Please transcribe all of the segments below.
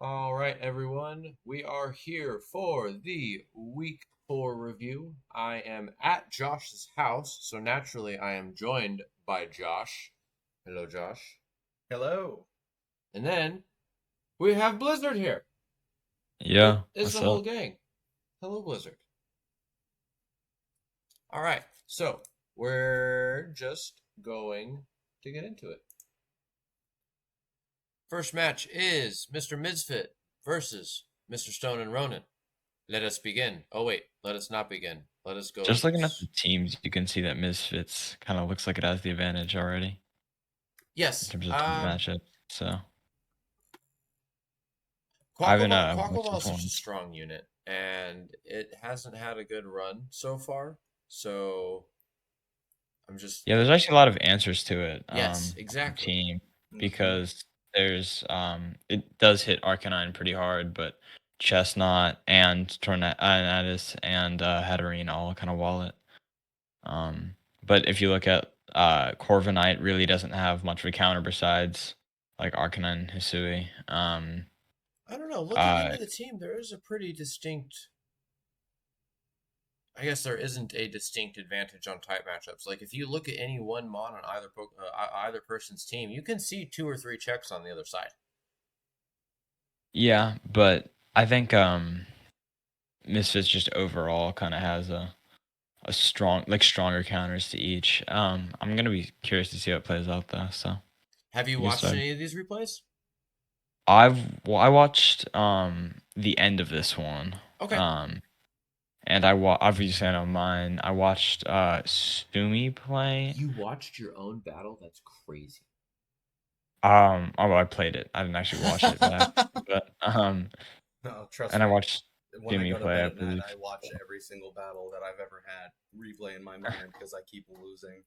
All right, everyone. We are here for the week 4 review. I am at Josh's house, so naturally I am joined by Josh. Hello, Josh. Hello. And then we have Blizzard here. Yeah, It's the what's whole up? gang. Hello, Blizzard. All right, so we're just going to get into it. First match is Mr. Misfit versus Mr. Stone and Ronan. Let us begin. Oh, wait, let us not begin. Let us go. Just looking at the teams, you can see that Misfits kind of looks like it has the advantage already in Yes. terms of team matchup. So I haven't watched Quackleval this is such a one. strong unit, and it hasn't had a good run so far. So I'm just Yeah, there's actually a lot of answers to it. yes, On the exactly. team Hmm. because there's it does hit Arcanine pretty hard, but Chestnut and Tornadus and Hatterene all kind of wall it. But if you look at Corviknight, really doesn't have much of a counter besides like Arcanine, Hisui. I don't know. Looking Uh, into the team, there is a pretty distinct. I guess there isn't a distinct advantage on type matchups. Like if you look at any one mon on either person's team, you can see two or three checks on the other side. Yeah, but I think Misfits just overall kind of has a stronger counters to each. I'm gonna be curious to see how it plays out though. So Have you you can watched start. any of these replays? I watched the end of this one. Okay. Um and obviously I know mine. I watched Sumi play. You watched your own battle? That's crazy. Well, I played it. I didn't actually watch it back, but No, trust and I me. watched When I Sumi go to play, bed I at night, believe. I watch every single battle that I've ever had replay in my mind because I keep losing.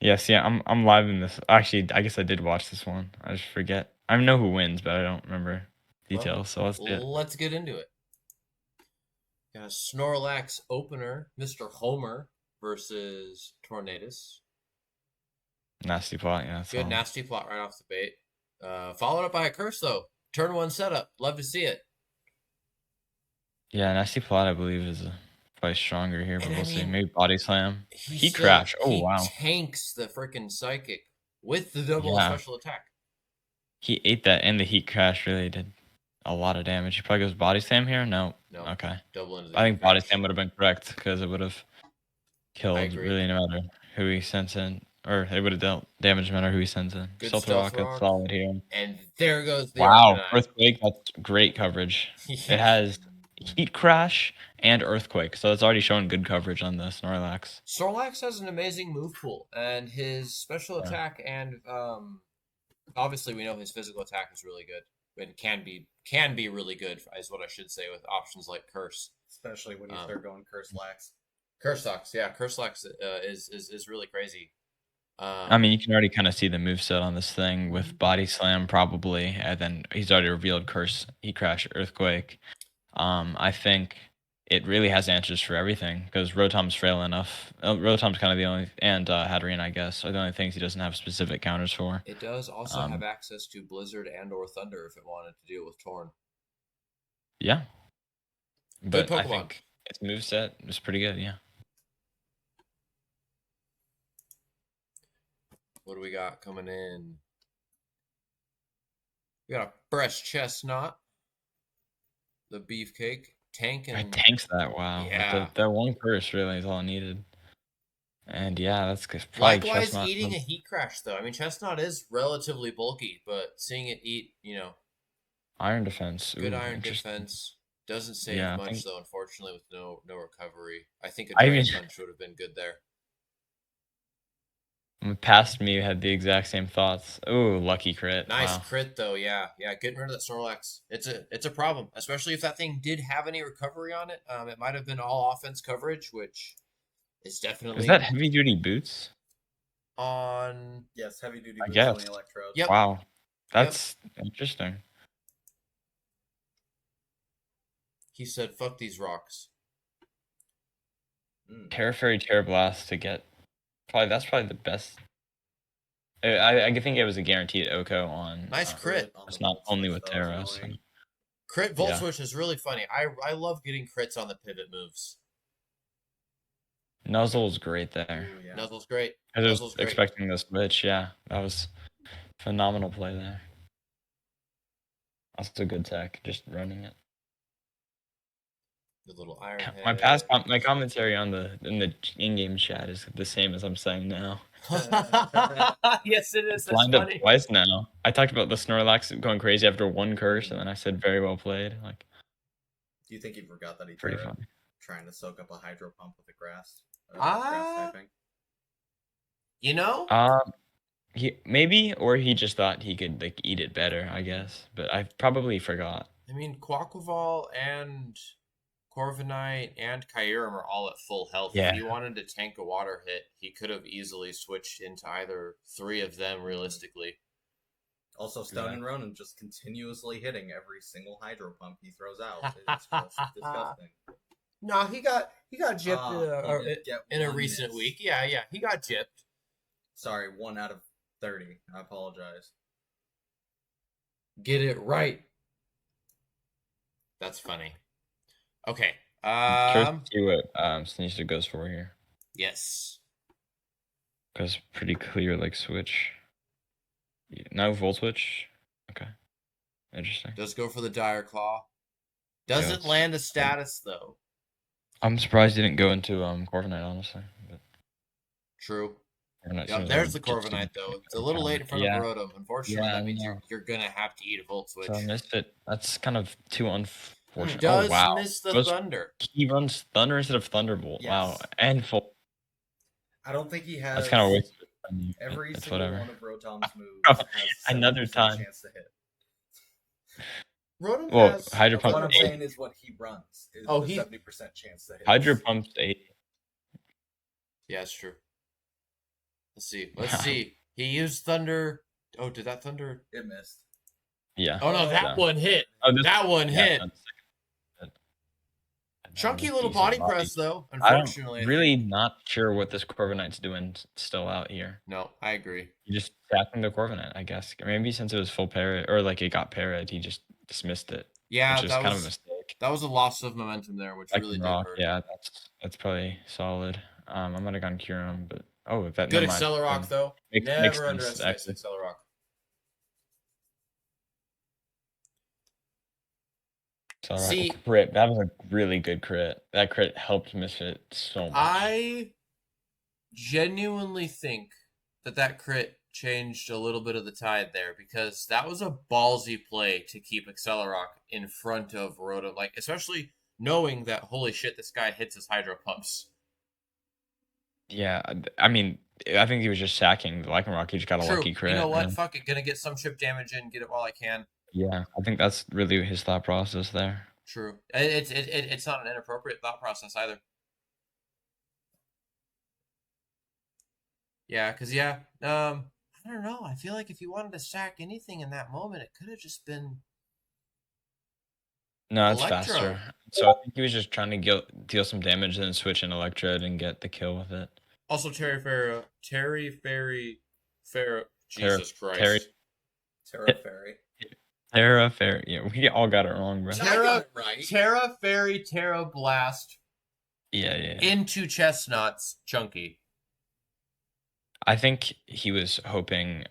Yes, yeah, I'm live in this. Actually, I guess I did watch this one. I just forget. I know who wins, but I don't remember Well, details. So let's do it. let's get into it. Got a Snorlax opener, Mr. Homer versus Tornadus. Nasty plot, yeah, that's Good solid. nasty plot right off the bait. Followed up by a curse though. Turn one setup. Love to see it. Yeah, nasty plot, I believe, is probably stronger here, And but I we'll see. mean, Maybe body slam, he heat still crash. Oh he wow, tanks the freaking psychic with the double yeah, special attack. he ate that, and the heat crash really did a lot of damage. He probably goes body slam here. No, No, okay. double into the I heat think body crash. slam would have been correct because it would have I killed agree. really no matter who he sends in, or it would have dealt damage no matter who he sends in. Good Stealth stealth rocket, rock. solid here. And there goes the Wow, Arcanine. earthquake. That's great coverage. It Yeah. has heat crash and earthquake, so it's already showing good coverage on the Snorlax. Snorlax has an amazing move pool, and his special Yeah. attack and obviously we know his physical attack is really good and can be really good is what I should say with options like Curse. Especially when you Um, start going curse lax. Curse sucks, yeah. Curse Lax is really crazy. I mean, Um, you can already kind of see the moveset on this thing with body slam probably, and then he's already revealed curse, heat crash, earthquake. I think it really has answers for everything because Rotom's frail enough. Rotom's kind of the only, and Hatterene, I guess, are the only things he doesn't have specific counters for. it does also have Um, access to Blizzard and or Thunder if it wanted to deal with Torn. yeah, Good but I Pokemon. think its moveset is pretty good. Yeah. What do we got coming in? We got a fresh chestnut, the beefcake, tank, It and tanks that, wow. With yeah. that one curse really is all needed. And yeah, probably Likewise, Chestnut. eating a heat crash though. I mean, chestnut is relatively bulky, but seeing it eat, Iron defense. good Ooh, iron interesting. defense doesn't save Yeah, I much think though. Unfortunately, with no recovery, I think a I even drain punch would have been good there. past me had the exact same thoughts. Ooh, lucky crit. Nice Wow. crit though, yeah, yeah. Getting rid of that Snorlax, it's a problem, especially if that thing did have any recovery on it. It might have been all offense coverage, which is Is that definitely heavy duty boots? on. Yes, heavy duty I boots on guess. the electrodes. Yep, Wow. yep. That's interesting. He said, "Fuck these rocks." Mm. Terra Fairy Terra Blast to get that's probably the best. I think it was a guaranteed Oko on Nice crit. Crit on the it's not volt only switch with though is Terra, so annoying. Crit Volt Yeah. Switch is really funny. I love getting crits on the pivot moves. Nuzzle's great there. Ooh, yeah. Nuzzle's great. I was Nuzzle's great. expecting the switch. Yeah, that was phenomenal play there. That's a good tech, just running it. The little iron head. My commentary in the in-game chat is the same as I'm saying now. Yes, it is. It's That's lined up funny. twice now. I talked about the Snorlax going crazy after one curse, and then I said very well played. Like, Do you think he forgot that he pretty tried funny. trying to soak up a hydro pump with the grass? Ah. Typing? You know? He maybe, or he just thought he could like eat it better, I guess. But I probably forgot. I mean, Quaquaval and Corviknight and Kyurem are all at full health. Yeah. If he wanted to tank a water hit, he could have easily switched into either 3 of them realistically. Also, Stone and Ronan just continuously hitting every single hydro pump he throws out. It's just disgusting. No, he got gypped He did get in a one recent miss. week. Yeah, he got gypped. Sorry, 1 out of 30. I apologize. Get it right. That's funny. Okay. Curious to see what Sneasler goes for here. Yes. Because pretty clear like switch. No Volt Switch. Okay. Interesting. Does go for the Dire Claw. Doesn't it's- land a status though. I'm surprised he didn't go into Corviknight, honestly. But True. Corviknight Yep, seems there's like the just Corviknight though. It's a little late in front Yeah. of Rotom. Unfortunately, Yeah, that means I know. you're gonna have to eat a Volt Switch. So I missed it. That's kind of too He unfortunate. does Oh wow. miss the Goes- Thunder. He runs Thunder instead of Thunderbolt. Yes. Wow. And full. I don't think he has. That's kind of wasted. Every It's single whatever. one of Rotom's moves Oh, has a another 70% time. chance to hit. Rotom Well, has Hydro What Pump I'm 8. saying is what he runs is Oh, the he- 70% chance to hit. Hydro Pump's 8. Yeah, it's true. Let's see. Let's Yeah. see. He used Thunder. Oh, did that Thunder? It missed. Yeah. Oh no, that Yeah. one hit. Oh, this, That one yeah, hit. that's second. Chunky little Decent body press though. I'm Unfortunately, really not sure what this Corviknight's doing still out here. No, I agree. He just tapping the Corviknight, I guess. Maybe since it was full parry, or like it got parried, he just dismissed it. Yeah, which is that kind was of a mistake. that was a loss of momentum there, which I really can did rock. hurt. Yeah, that's probably solid. I might have gone Kyurem, but that Good never mind. Accelerock though. Makes Never sense, underestimate actually. Accelerock. Accelerock See- crit. That was a really good crit. That crit helped Misfit so much. I genuinely think that crit changed a little bit of the tide there because that was a ballsy play to keep Accelerock in front of Rotom, like especially knowing that holy shit, this guy hits his Hydro Pumps. Yeah, I mean, I think he was just sacking the Lycanroc. He just got a True. lucky crit. You know what? and- Fuck it. Gonna get some chip damage in, get it while I can. Yeah, I think that's really his thought process there. True. It's not an inappropriate thought process either. Yeah, because I don't know. I feel like if you wanted to sack anything in that moment, it could have just been. No, it's Electro. faster. So I think he was just trying to deal some damage, then switch in Electrode and get the kill with it. Also, Terry Farrah. Jesus Christ. Terry- Terra Fairy. Terra Fair. Yeah, we all got it wrong, bro. I Terra- got it right. Terra Fairy Terra Blast Yeah. into Chestnuts Chunky. I think he was hoping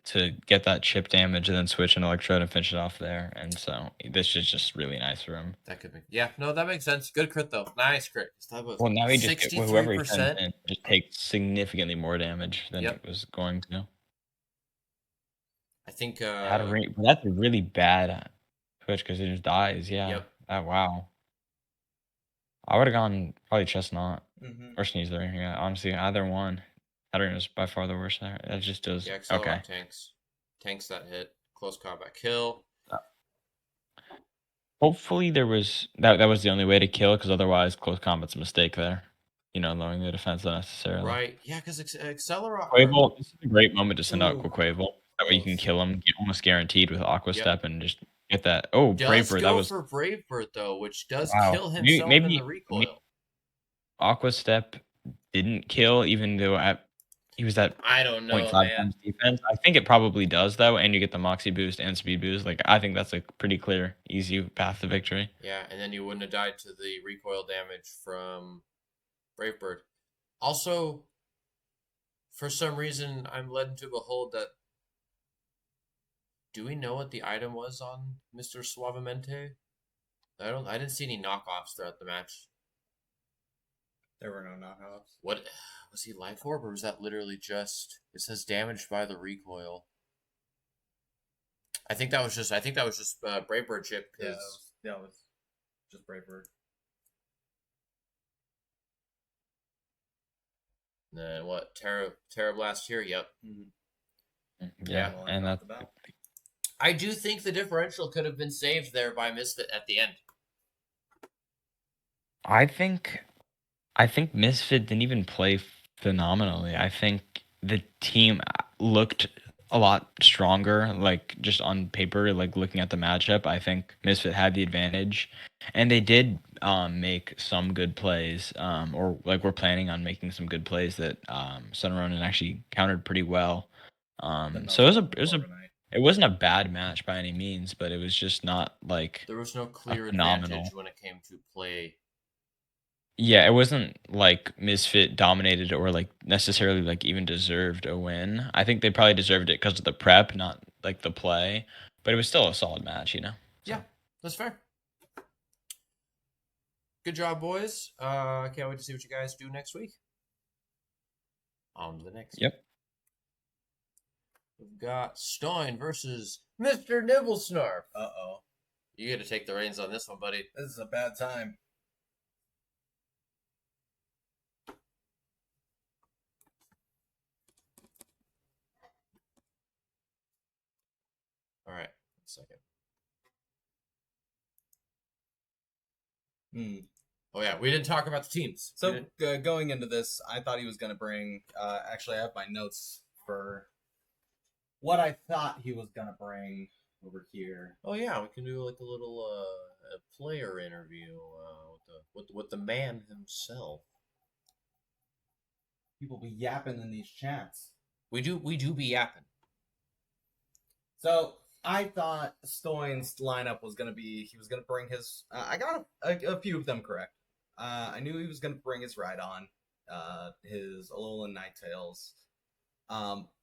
to get that chip damage and then switch an Electrode and finish it off there. And so this is just really nice for him. That could be. Yeah, no, that makes sense. Good crit though. Nice crit. That was Well, now he just whoever he 63%. sends in just takes significantly more damage than Yep. it was going to. I think. That's a really bad switch because it just dies. Yeah. Yep. Wow. I would have gone probably Chestnut Mm-hmm. or Sneasler. Yeah, honestly, either one. Hatterene was by far the worst there. It just does. Yeah, Accelerock Okay. tanks that hit. Close combat kill. Hopefully there was that was the only way to kill because otherwise close combat's a mistake there. Lowering the defense unnecessarily. Right. Yeah, because Accelerock. Quavel, this is a great moment to send out Ooh, Quavel. That way you can close. kill him, almost guaranteed with Aqua Yep. Step and just get that. Oh, does Braver, go that was for Brave Bird though, which does Wow. kill Maybe- himself in maybe- the recoil. Aqua Step didn't kill, even though he was at I don't know, 0.5 man. times defense. I think it probably does though, and you get the moxie boost and speed boost. Like I think that's a pretty clear, easy path to victory. Yeah, and then you wouldn't have died to the recoil damage from Bravebird. Also, for some reason, I'm led to behold that. Do we know what the item was on Mr. Suavemente? I didn't see any knockoffs throughout the match. There were no knockoffs. What was he life orb, or was that literally just? It says damaged by the recoil. I think that was just Bravebird chip. Yeah, Cause it was just Braver. then what? Terra Blast here. Yep. Yeah, Well, and off that's the bat. I do think the differential could have been saved there by Misfit at the end. I think Misfit didn't even play phenomenally. I think the team looked a lot stronger, like just on paper, like looking at the matchup. I think Misfit had the advantage, and they did make some good plays, or like we're planning on making some good plays that Sun Ronin actually countered pretty well. So it wasn't a bad match by any means, but it was just not like There was no a clear phenomenal. advantage when it came to play. Yeah, it wasn't like Misfit dominated or like necessarily like even deserved a win. I think they probably deserved it because of the prep, not like the play. But it was still a solid match, you know. So, Yeah, that's fair. Good job, boys. Can't wait to see what you guys do next week. On to the next. Yep. We've got Stein versus Mr. Nibblesnarf. Uh-oh. You get to take the reins on this one, buddy. This is a bad time. All right, 1 second. Oh yeah, we didn't talk about the teams. So going into this, I thought he was going to bring. Actually, I have my notes for what I thought he was going to bring over here. Oh yeah, we can do like a little a player interview with the man himself. People be yapping in these chats. We do be yapping. So I thought Stoin's lineup was going to be. He was going to bring his. I got a few of them correct. I knew he was going to bring his Rhydon, his Alolan Ninetales.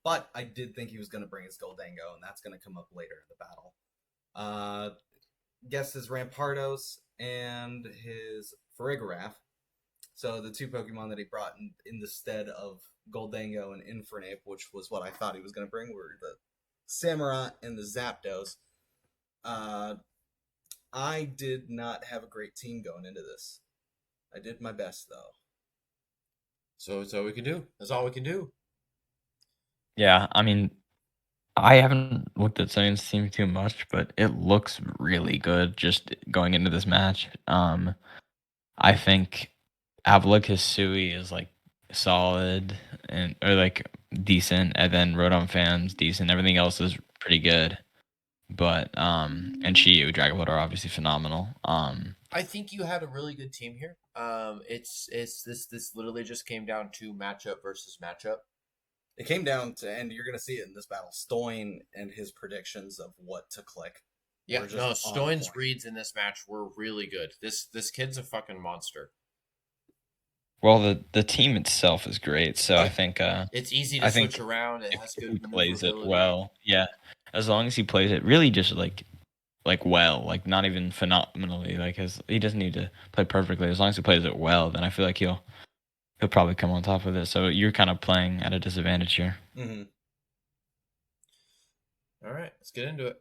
But I did think he was going to bring his Goldango, and that's going to come up later in the battle. Guess his Rampardos and his Farigiraf. So the two Pokemon that he brought in the stead of Goldango and Infernape, which was what I thought he was going to bring, were the Samurott and the Zapdos. I did not have a great team going into this. I did my best, though. So it's all we can do. That's all we can do. Yeah, I mean, I haven't looked at Zane's team too much, but it looks really good just going into this match. I think Avila Hisui is like solid and or like decent, and then Rodon fans decent. Everything else is pretty good. But and Chiyu, Dragapult are obviously phenomenal. I think you had a really good team here. It's this literally just came down to matchup versus matchup. It came down to, and you're going to see it in this battle, Stoin and his predictions of what to click. Yeah, no, Stoin's reads in this match were really good. This kid's a fucking monster. Well, the team itself is great, so I think it's easy to switch around. It has good he plays it maneuverability. well. Yeah, as long as he plays it really just like well, like not even phenomenally. Like he doesn't need to play perfectly. As long as he plays it well, then I feel like he'll probably come on top of it. So you're kind of playing at a disadvantage here. Mm-hmm. All right, let's get into it.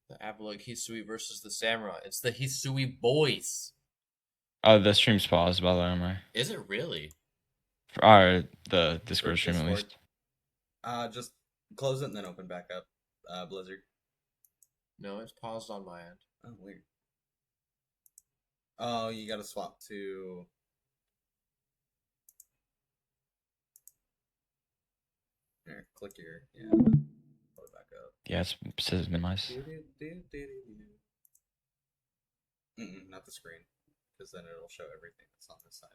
The Avalok Hisui versus the Samurai. It's the Hisui boys. Oh, the stream's paused, by the way, am I? Is it really? Or the Discord stream, at least. Just close it and then open back up, Blizzard. No, it's paused on my end. Oh, weird. Oh, you gotta swap to... Here, click your... Yeah. Pull it back up. Yeah, it says minimize. Not the screen. Because then it'll show everything that's on this side.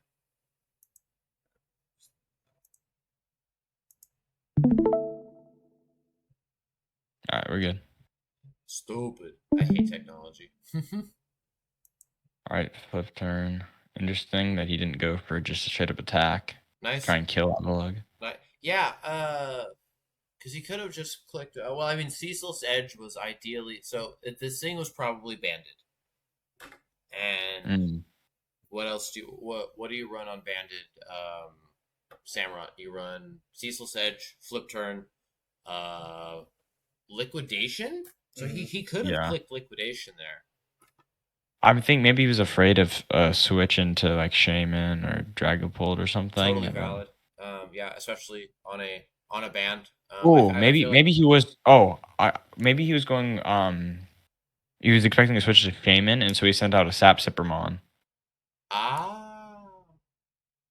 right, we're good. Stupid. I hate technology. All right, flip turn. Interesting that he didn't go for just a straight up attack. Nice. Try and kill Avalug. Yeah, because he could have just clicked. Well, I mean, Cecil's Edge was ideally. So this thing was probably banded. And what else what do you run on banded? Samurott. You run Cecil's Edge, flip turn, liquidation. So he could have clicked liquidation there. I think maybe he was afraid of switching to like Shaman or Dragapult or something. Totally valid. Yeah, especially on a band. Oh, maybe he was. Oh, maybe he was going. He was expecting to switch to Shaman, and so he sent out a Sap Sippermon. Ah.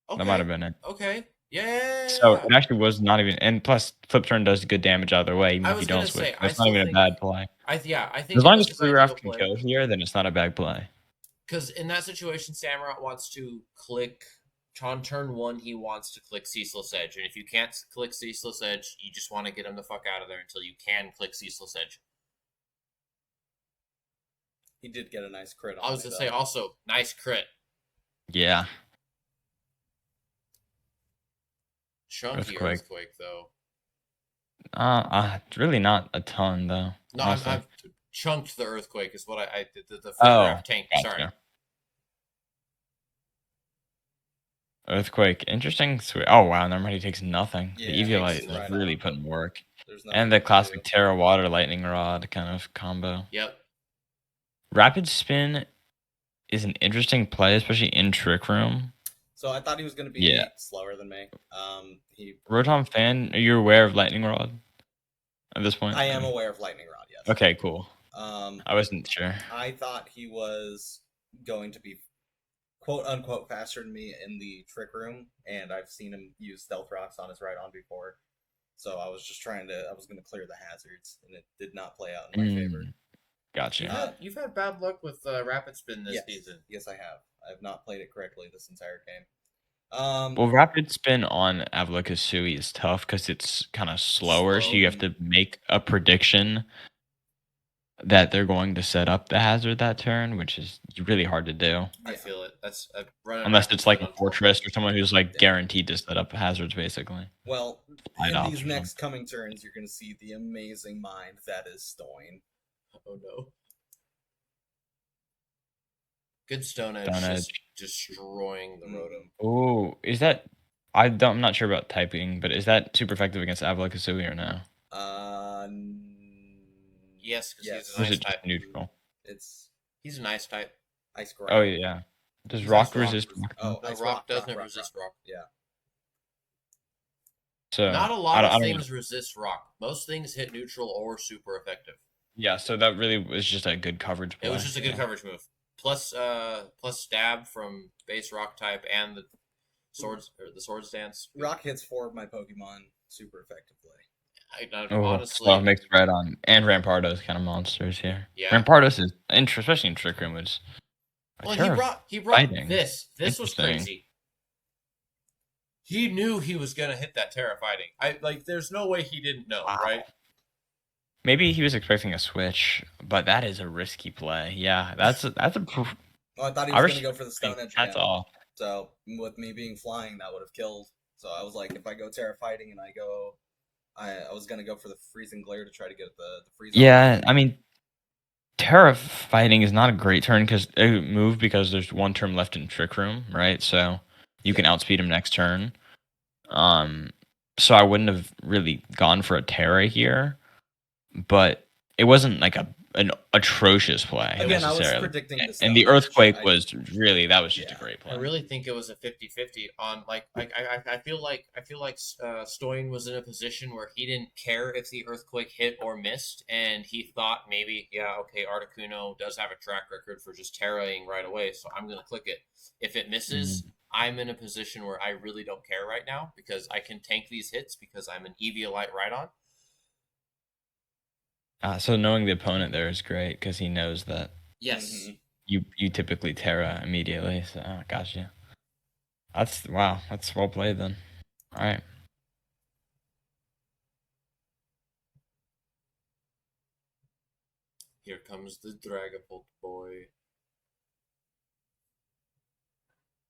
Okay. That might have been it. Okay. Yeah. So it actually was not even. And plus, flip turn does good damage either way, even if you don't switch. That's not even a bad play. I think as long as Krioraf can kill here, then it's not a bad play. Because in that situation, Samurott wants to click. On turn 1, he wants to click Ceaseless Edge. And if you can't click Ceaseless Edge, you just want to get him the fuck out of there until you can click Ceaseless Edge. He did get a nice crit on I was going to say also, nice crit. Yeah. Chunky Earthquake though. Really not a ton, though. No, I've chunked the Earthquake is what I did. The Flare tank, gotcha. Sorry. Earthquake, interesting. Oh wow, never mind. He takes nothing. Yeah, the Eviolite is really putting work. And the classic Terra Water Lightning Rod kind of combo. Yep. Rapid Spin is an interesting play, especially in Trick Room. So I thought he was going to be slower than me. Rotom fan, are you aware of Lightning Rod at this point? I am aware of Lightning Rod, yes. Okay, cool. I wasn't sure. I thought he was going to be quote unquote faster than me in the Trick Room, and I've seen him use Stealth Rocks on his Rhydon before. So I was just going to clear the hazards, and it did not play out in my favor. Gotcha. You've had bad luck with Rapid Spin this season. Yes, I have. I have not played it correctly this entire game. Well, Rapid Spin on Avalokasui is tough because it's kind of slower, so you have to make a prediction that they're going to set up the hazard that turn, which is really hard to do. I feel it. That's unless it's like a Fortress or someone who's like guaranteed to set up hazards, basically. Well, in these next coming turns, you're going to see the amazing mind that is Stoin. Oh no. Good Stone Edge just destroying the Rotom. Oh, is that... I'm not sure about typing, but is that super effective against Avalokasui or no? Yes, because he's a nice type. Neutral. He's a nice type. Ice Rock. Oh yeah. Does Rock resist? Oh, Rock doesn't resist Rock. Yeah. So not a lot of things resist Rock. Most things hit neutral or super effective. Yeah, so that really was just a good coverage play. It was just a good coverage move. Plus stab from base Rock type and the Swords Dance. Rock hits 4 of my Pokemon super effectively. Honestly, so makes Rhydon and Rampardos kind of monsters here. Yeah, Rampardos is especially in Trick Room. He brought this. This was crazy. He knew he was gonna hit that Terra Fighting. There's no way he didn't know, right? Maybe he was expecting a switch, but that is a risky play. Yeah, that's a. Well, I thought he was gonna go for the Stone Edge. That's all. So with me being flying, that would have killed. So I was like, if I go Terra Fighting and I was gonna go for the Freezing Glare to try to get the freeze. Yeah, I mean, Terra Fighting is not a great turn because there's one turn left in Trick Room, right? So you can outspeed him next turn. So I wouldn't have really gone for a Terra here, but it wasn't like an atrocious play. Again, I was predicting this. And the Earthquake was just a great play. I really think it was a 50-50 on I feel like Stoin was in a position where he didn't care if the Earthquake hit or missed, and he thought maybe, Articuno does have a track record for just terraing right away, so I'm gonna click it. If it misses, I'm in a position where I really don't care right now because I can tank these hits because I'm an Eviolite Rhydon. So knowing the opponent there is great because he knows that. Yes. You typically Terra immediately. So gotcha. That's well played then. All right. Here comes the Dragapult boy.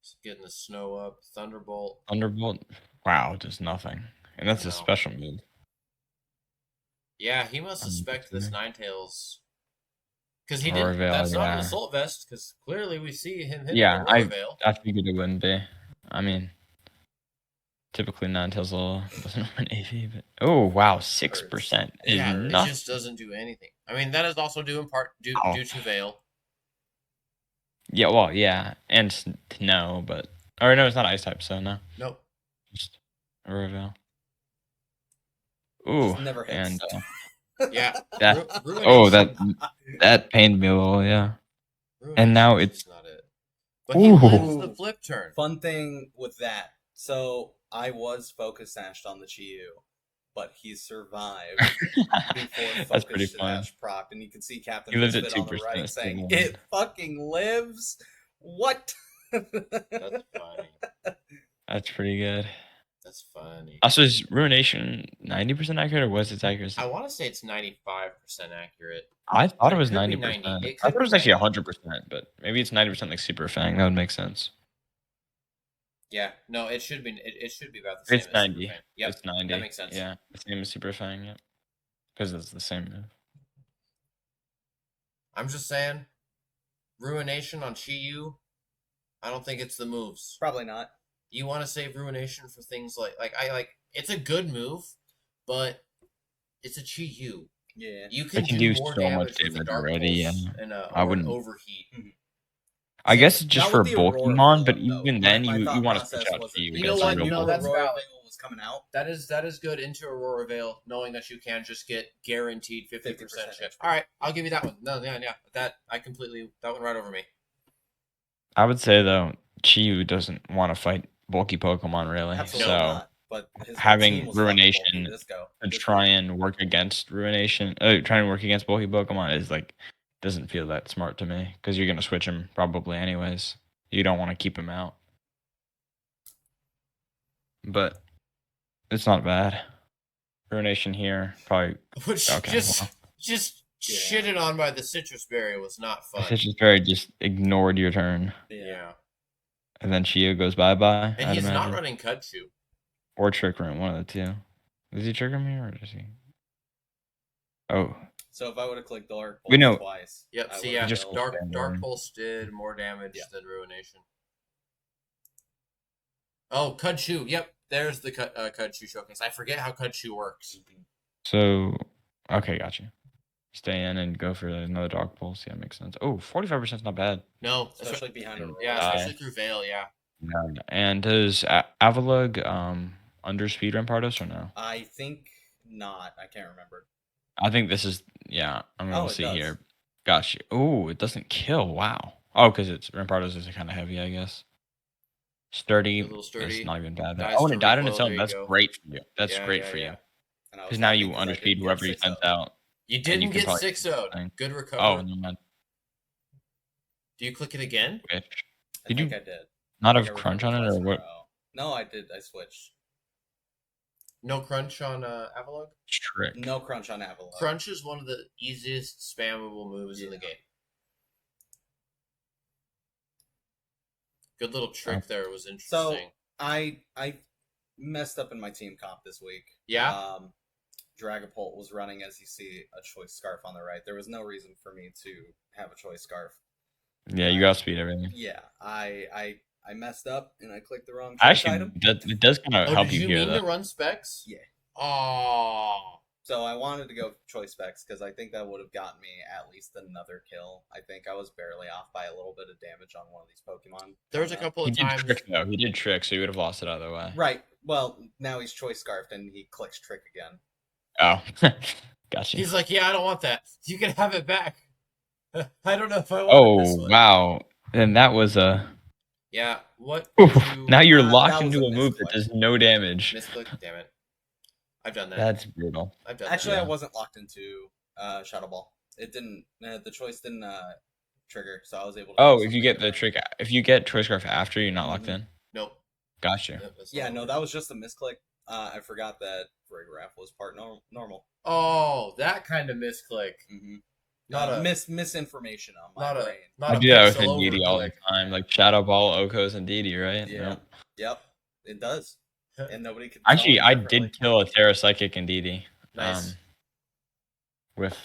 Just getting the snow up. Thunderbolt. Thunderbolt. Wow, does nothing. And that's a No. special move. Yeah, he must I'm suspect this considering. Ninetales. Because he Aurora didn't. Veil, That's not an yeah. Assault Vest, because clearly we see him hitting Yeah, Aurora Veil. I figured it wouldn't be. I mean, typically Ninetales doesn't win AV, but oh wow, 6% is Yeah, hurts. it nothing. just doesn't do anything. I mean, that is also due in part due Oh. to Veil. Yeah, well, yeah, and no, but or no, it's not ice type, so no, Nope. just Aurora Veil. Ooh, Just never hits. and Yeah. that Ruination. that pained me a little, yeah. Ruination And now is it's just not it. But he Ooh. lives the flip turn. Fun thing with that. So I was focus sashed on the Chiyu, but he survived before That's pretty focus fun. sash procced, and you can see Captain He lived at Misfit on the 2%, right still saying, won. "It fucking lives." What? That's funny. That's pretty good. That's funny. Also, is Ruination 90% accurate, or what's its accuracy? I want to say it's 95% accurate. I thought But it was could be 90%. 90. It I could thought it be was actually 90. 100%, but maybe it's 90% like Super Fang. That would make sense. Yeah, no, it should be. It should be about the same. It's as 90. Super Fan. Yep, It's 90. that makes sense. Yeah, the same as Super Fang. Yep. Because it's the same move. I'm just saying, Ruination on Chi-Yu, I don't think it's the moves. Probably not. You want to save Ruination for things like it's a good move, but it's a Chi-Yu. Yeah. You can It can do do more so much damage with a damage Dark already, Pulse yeah. and I or an wouldn't. Overheat. I See, guess it's just not for with the Aurora Pokemon, Veil, but though. even My then, you thought want to switch process out was to you You know against what? a real No, knew that's Pokemon. Aurora valid. Veil was coming out. That is good into Aurora Veil, knowing that you can just get guaranteed 50% 50% chip. All right, I'll give you that one. No, yeah. That went right over me. I would say though, Chi doesn't want to fight bulky Pokemon really. Absolutely So not. But his whole team having was fucking bulky. Ruination Let's go. to Good try for him. and work against Ruination, trying to work against bulky Pokemon is like doesn't feel that smart to me because you're gonna switch him probably anyways. You don't want to keep him out, but it's not bad. Ruination here probably Which okay. Well, just Yeah. shitted on by the citrus berry was not fun. Citrus Berry just ignored your turn, Yeah. and then Chia goes bye bye. And I'd he's imagine. not running Kudchu. Or Trick Room, one of the two. Does he trigger me or does he? Oh, So if I would have clicked Dark We Pulse know- twice, Yep, I see, would've yeah, just killed- Dark standard. Pulse did more damage Yeah. than Ruination. Oh, Kudchu. Yep, there's the Kudchu showcase. I forget how Kudchu works. so okay, gotcha. Stay in and go for another Dark Pulse. Yeah, makes sense. Oh, 45% is not bad. No, especially behind Aurora. yeah, Veil. especially through Veil. Yeah. Yeah. And does Avalug under speed Rampardos or no? I think not. I can't remember. I think this is I'm gonna Oh, it see does. here. Gotcha. Oh, it doesn't kill. Wow. Oh, because it's Rampardos is kind of heavy, I guess. Sturdy. A little sturdy. It's not even bad. Dies Oh, and to it died on recoil, its own. there you That's go. great for you. That's Yeah, great yeah, for yeah. you. And I was Because now happy you 'cause I underspeed didn't whoever you get sent 6-0. out. You and didn't you can get probably 6-0. thing. Good recover. Oh, and then Do you click it again? Twitch. I Did think you I did. not I have think I crunch on recovered it or twice in a what? row. No, I did. I switched. No crunch on Avalog? Trick. No crunch on Avalon. Crunch is one of the easiest spammable moves in the game. Good little trick there. Was interesting. I messed up in my team comp this week. Yeah? Dragapult was running, as you see, a choice scarf on the right. There was no reason for me to have a choice scarf. Yeah, you got speed everything. Yeah, I messed up and I clicked the wrong choice Actually, item. it does kind of Oh, help did you here mean though. to run specs? Yeah. Oh. So I wanted to go choice specs because I think that would have gotten me at least another kill. I think I was barely off by a little bit of damage on one of these Pokemon. There was a couple He of did times. trick though. He did trick, so you would have lost it either way. Right. Well, now he's choice scarfed and he clicks trick again. Oh, gotcha. He's like, yeah, I don't want that. You can have it back. I don't know if I want this Oh one. wow! Then that was a. Yeah, what Oof, did you... now you're that locked was into a a move that misclick. does no damage. Misclick? Damn it. I've done that. That's brutal. I've done Actually, that. I wasn't locked into Shadow Ball. It didn't. The choice didn't trigger, so I was able to. Oh, do if you something get the different. trick, if you get Choice Scarf after, you're not locked Mhm. in. Nope. Gotcha. Yep, that's Yeah, not no, weird. that was just a misclick. I forgot that Breagraph was part normal. Oh, that kind of misclick. Mm-hmm. Not a misinformation on my not a brain. not I a do that with pixel Indeedee all the over time, like Shadow Ball, Okos, and Indeedee, right? Yeah. Yep. Yep. It does, click. and nobody can. Tell Actually, it I differently. did kill a Thera Psychic Indeedee. Nice. With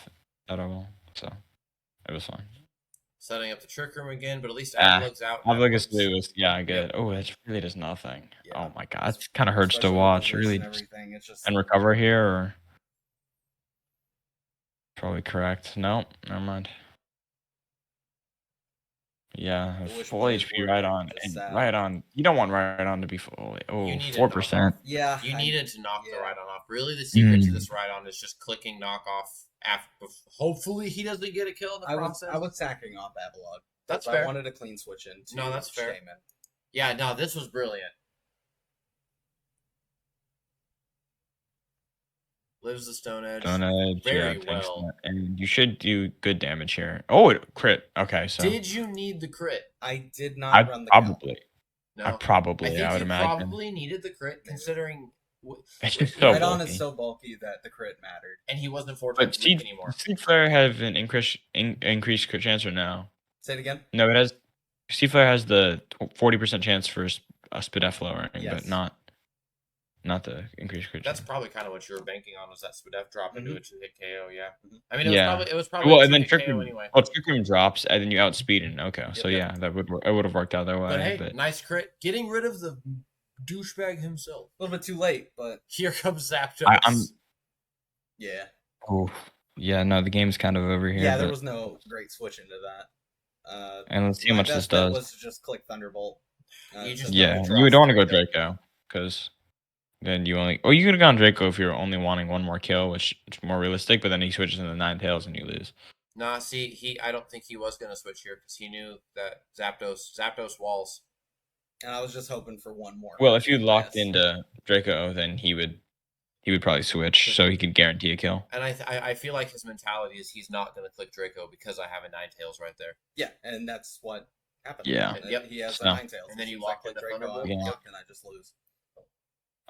Shadow Ball, so it was fine. Setting up the trick room again, but at least Ah, Avalug's out. Obligous Networks. was good. Oh, that really does nothing. Yeah. Oh my god, it kind of hurts to Especially with the watch. list Really, and everything. It's just and recover here or probably correct. No, never mind. Yeah, I wish full plays HP were right on, just and sad. right on. You don't want right on to be full. You Oh, need 4%. Yeah. You needed to knock the yeah. Rhydon off. Really, the secret to Mm. this Rhydon is just clicking knockoff. Hopefully, he doesn't get a kill in the process. I was sacking off Avalog. That's I fair. wanted a clean switch into No, that's fair. Shaman. Yeah, no, this was brilliant. Lives the Stone Edge. Stone Edge, Very yeah, well. and you should do good damage here. Oh, it crit. Okay, so Did you need the crit? I did not I run the probably, No. I I probably, think I would you imagine. probably needed the crit, considering. It's just count. so Rhydon bulky. is so bulky that the crit mattered. And he wasn't 4 But times weak anymore. Seed Flare have an increased crit chance or no? Say it again. No, it has. Seed Flare has the 40% chance for a Spidef lowering, Yes. but not the increased crit That's chance. probably kind of what you were banking on, was that Spidef drop into a 2-hit KO. Yeah. Mhm. I mean, Yeah. it was probably Well, a and then 2-hit Trick KO Room, anyway. Trick Room drops, and then you outspeed it. Okay, so Yep. yeah, it would have worked out that way. But hey, nice crit. Getting rid of the douchebag himself. A little bit too late, but Here comes Zapdos. I'm- yeah. Oh, yeah, no, the game's kind of over here. Yeah, there but- was no great switch into that. And let's see how My much this best bet does. was to just click Thunderbolt. You just Yeah, don't you trust don't want to go Draco. Draco because then you only. Oh, you could have gone Draco if you're only wanting one more kill, which is more realistic. But then he switches into 9 tails and you lose. Nah, see, I don't think he was going to switch here because he knew that Zapdos walls. And I was just hoping for one more. Well, if you locked Yes. into Draco, then he would probably switch, so he could guarantee a kill. And I feel like his mentality is he's not going to click Draco because I have a 9-tails right there. Yeah, and that's what happened. Yeah. And Yep. He has So- a 9-tails. And then you As walk soon as I into click Draco, Thunderbolt. and I just lose.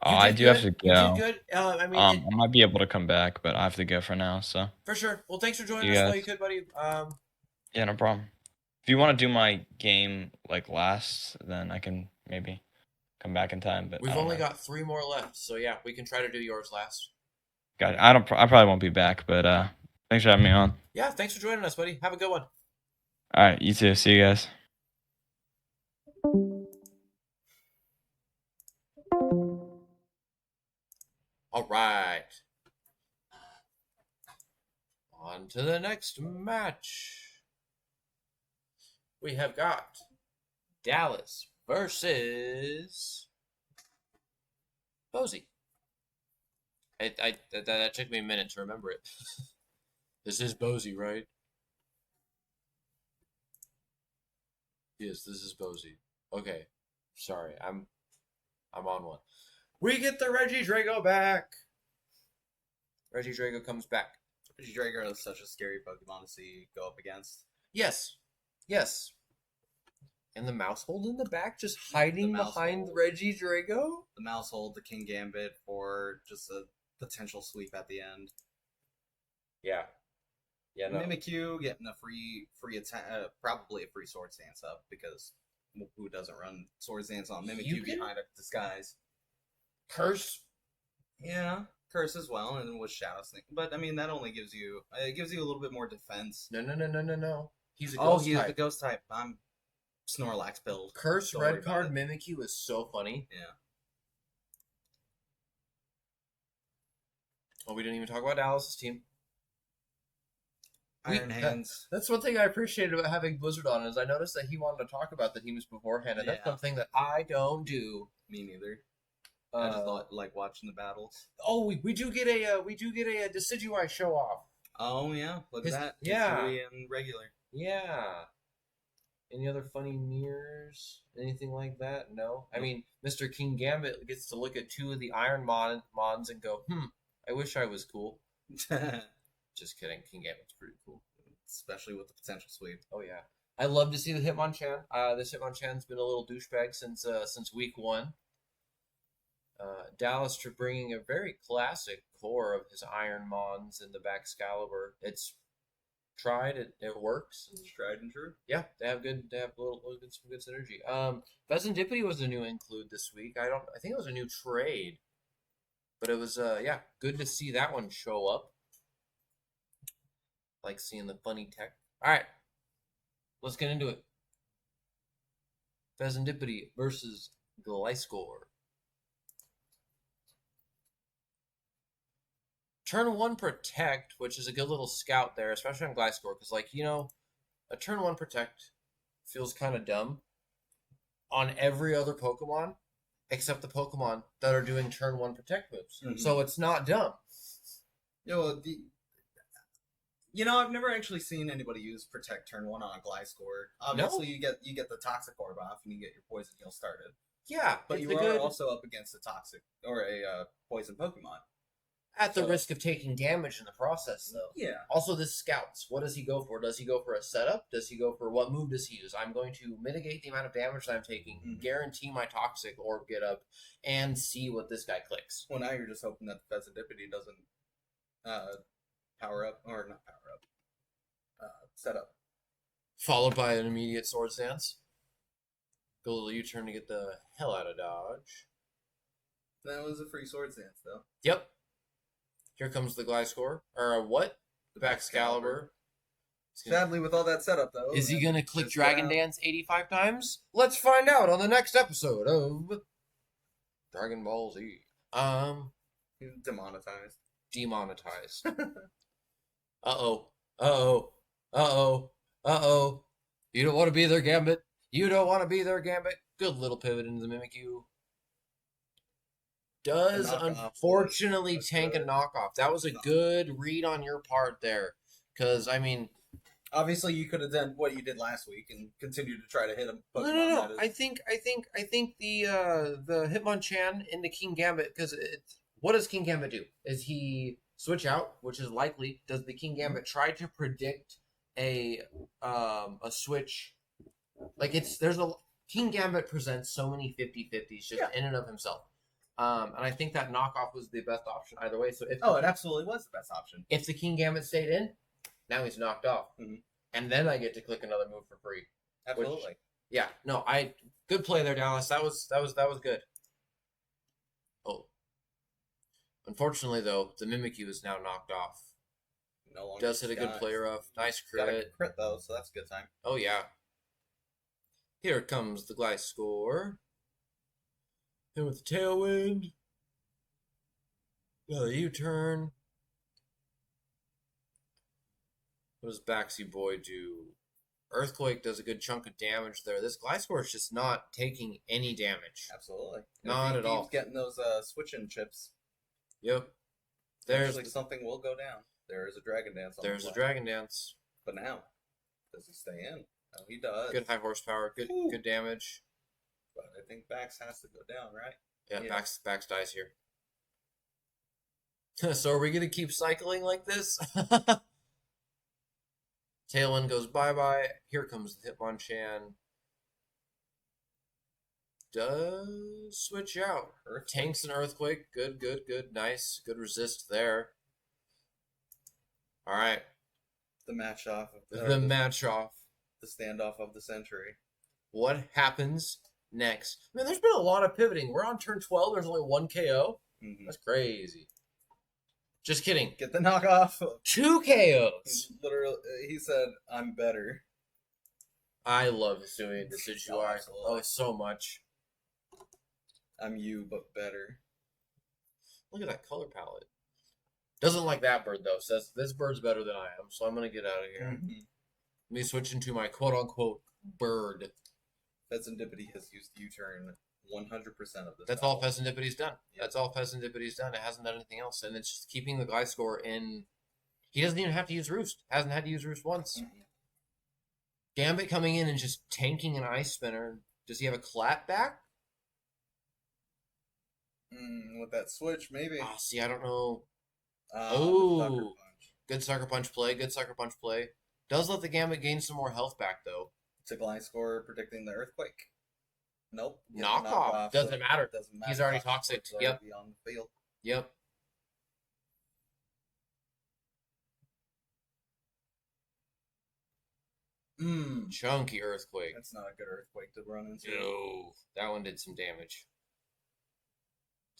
Oh, You I did do have good. to go. You did good. I mean, I might be able to come back, but I have to go for now. So for sure. Well, thanks for joining You us while guys. you could, buddy. yeah, no problem. If you want to do my game like last, then I can maybe come back in time. But We've I don't only know. got 3 more left, so yeah, we can try to do yours last. Got it. I probably won't be back, but thanks for having me on. Yeah, thanks for joining us, buddy. Have a good one. All right, you too. See you guys. All right. On to the next match. We have got Dallas versus Posey. That took me a minute to remember it. This is Posey, right? Yes, this is Posey. Okay, sorry, I'm on one. We get the Regidrago back. Regidrago comes back. Regidrago is such a scary Pokemon to see go up against. Yes, yes. And the mouse hold in the back, just hiding mouse behind hold. Regidrago. The mouse hold, the King Gambit for just a potential sweep at the end. Yeah, yeah. No. Mimikyu getting a free attack, probably a free Sword Dance up because who doesn't run Sword Dance on You Mimikyu can- behind a disguise? Curse. Yeah, Curse as well, and with Shadow Sneak. But I mean, that only gives you a little bit more defense. No. He's a Oh, ghost he is type. the Ghost type. I'm Snorlax build. Curse Don't worry red about card it. Mimikyu is so funny. Yeah. Oh, we didn't even talk about Dallas's team. Iron Hands. That's one thing I appreciated about having Blizzard on is I noticed that he wanted to talk about the teams beforehand, and that's Yeah. something that I don't do. Me neither. I just Uh, like watching the battles. oh, we do get a Decidueye show off. Oh yeah, look His- at that. yeah. Hisui and regular. Yeah. Any other funny mirrors? Anything like that? No. I mean, Mr. King Gambit gets to look at 2 of the Iron Mons and go, I wish I was cool. Just kidding. King Gambit's pretty cool. Especially with the potential sweep. Oh yeah. I love to see the Hitmonchan. This Hitmonchan's been a little douchebag since week 1. Dallas bringing a very classic core of his Iron Mons in the Baxcalibur. It's tried. It works. It's tried and true. Yeah, they have some good synergy. Pheasantipity was a new include this week. I think it was a new trade. But it was yeah, good to see that one show up. Like seeing the funny tech. Alright. Let's get into it. Pheasantipity versus Gliscor. Turn 1 Protect, which is a good little scout there, especially on Gliscor, because, like, you know, a turn 1 Protect feels kind of dumb on every other Pokemon, except the Pokemon that are doing turn 1 Protect moves. Mhm. So it's not dumb. I've never actually seen anybody use Protect turn 1 on a Gliscor. Obviously, you get the Toxic Orb off, and you get your Poison Heal started. Yeah, But you are also up against a Toxic or a Poison Pokemon. At the risk of taking damage in the process, though. Yeah. Also, this scouts. What does he go for? Does he go for a setup? Does he go for what move does he use? I'm going to mitigate the amount of damage that I'm taking, guarantee my Toxic Orb get up, and see what this guy clicks. Well, now you're just hoping that the Pheasantipity doesn't power up, or not power up, set up. Followed by an immediate Sword Stance. Go a little U-turn to get the hell out of dodge. That was a free Sword Stance, though. Yep. Here comes the Gliscor. Or what? The Baxcalibur. Sadly, with all that setup, though. Is he going to click Dragon Dance 85 times? Let's find out on the next episode of Dragon Ball Z. Demonetized. Demonetized. Uh-oh. Uh-oh. Uh-oh. Uh-oh. You don't want to be their Gambit. You don't want to be their Gambit. Good little pivot into the Mimikyu. Does unfortunately tank a knockoff. That was a good read on your part there. Because, I mean... Obviously, you could have done what you did last week and continued to try to hit him. No. I think the Hitmonchan into King Gambit, because what does King Gambit do? Is he switch out, which is likely? Does the King Gambit try to predict a switch? Like King Gambit presents so many 50-50s just in and of himself. And I think that knockoff was the best option either way. So it absolutely was the best option. If the King Gambit stayed in, now he's knocked off, and then I get to click another move for free. Absolutely. Good play there, Dallas. That was good. Oh, unfortunately though, the Mimikyu is now knocked off. No longer does hit a good play rough. Nice crit. Got a crit though, so that's a good time. Oh yeah. Here comes the Gliscor. And with the Tailwind. Another U-turn. What does Baxy Boy do? Earthquake does a good chunk of damage there. This Gliscor is just not taking any damage. Absolutely. Not at all. He's getting those switch-in chips. Yep. Actually, something will go down. There is a Dragon Dance on There's a Dragon Dance. But now, does he stay in? No, he does. Good high horsepower. Good damage. But I think Bax has to go down, right? Yeah. Bax dies here. So are we going to keep cycling like this? Tailwind goes bye-bye. Here comes the Hitmonchan. Does switch out. Tanks and Earthquake. Good. Nice. Good resist there. All right. The match off. Match off. The standoff of the century. What happens next? I mean, there's been a lot of pivoting. We're on turn 12. There's only one KO. That's crazy. Just kidding. Get the knockoff. 2 KOs. Literally, he said, "I'm better." I love assuming the Decidueye. Oh, so much. I'm you, but better. Look at that color palette. Doesn't like that bird, though. Says, this bird's better than I am, so I'm going to get out of here. Let me switch into my quote-unquote bird. Pheasantipity has used U-turn 100% of this. That's all Pheasantipity's done. Yep. That's all Pheasantipity's done. It hasn't done anything else, and it's just keeping the Gliscor in. He doesn't even have to use Roost. Hasn't had to use Roost once. Gambit coming in and just tanking an Ice Spinner. Does he have a Clat back? With that switch, maybe. Oh, see, I don't know. Sucker Punch. Good Sucker Punch play. Good Sucker Punch play. Does let the Gambit gain some more health back, though. It's a Gliscor predicting the Earthquake. Nope. Knockoff. Doesn't matter. He's already toxic. Yep. On the field. Yep. Chunky Earthquake. That's not a good earthquake to run into. No, that one did some damage.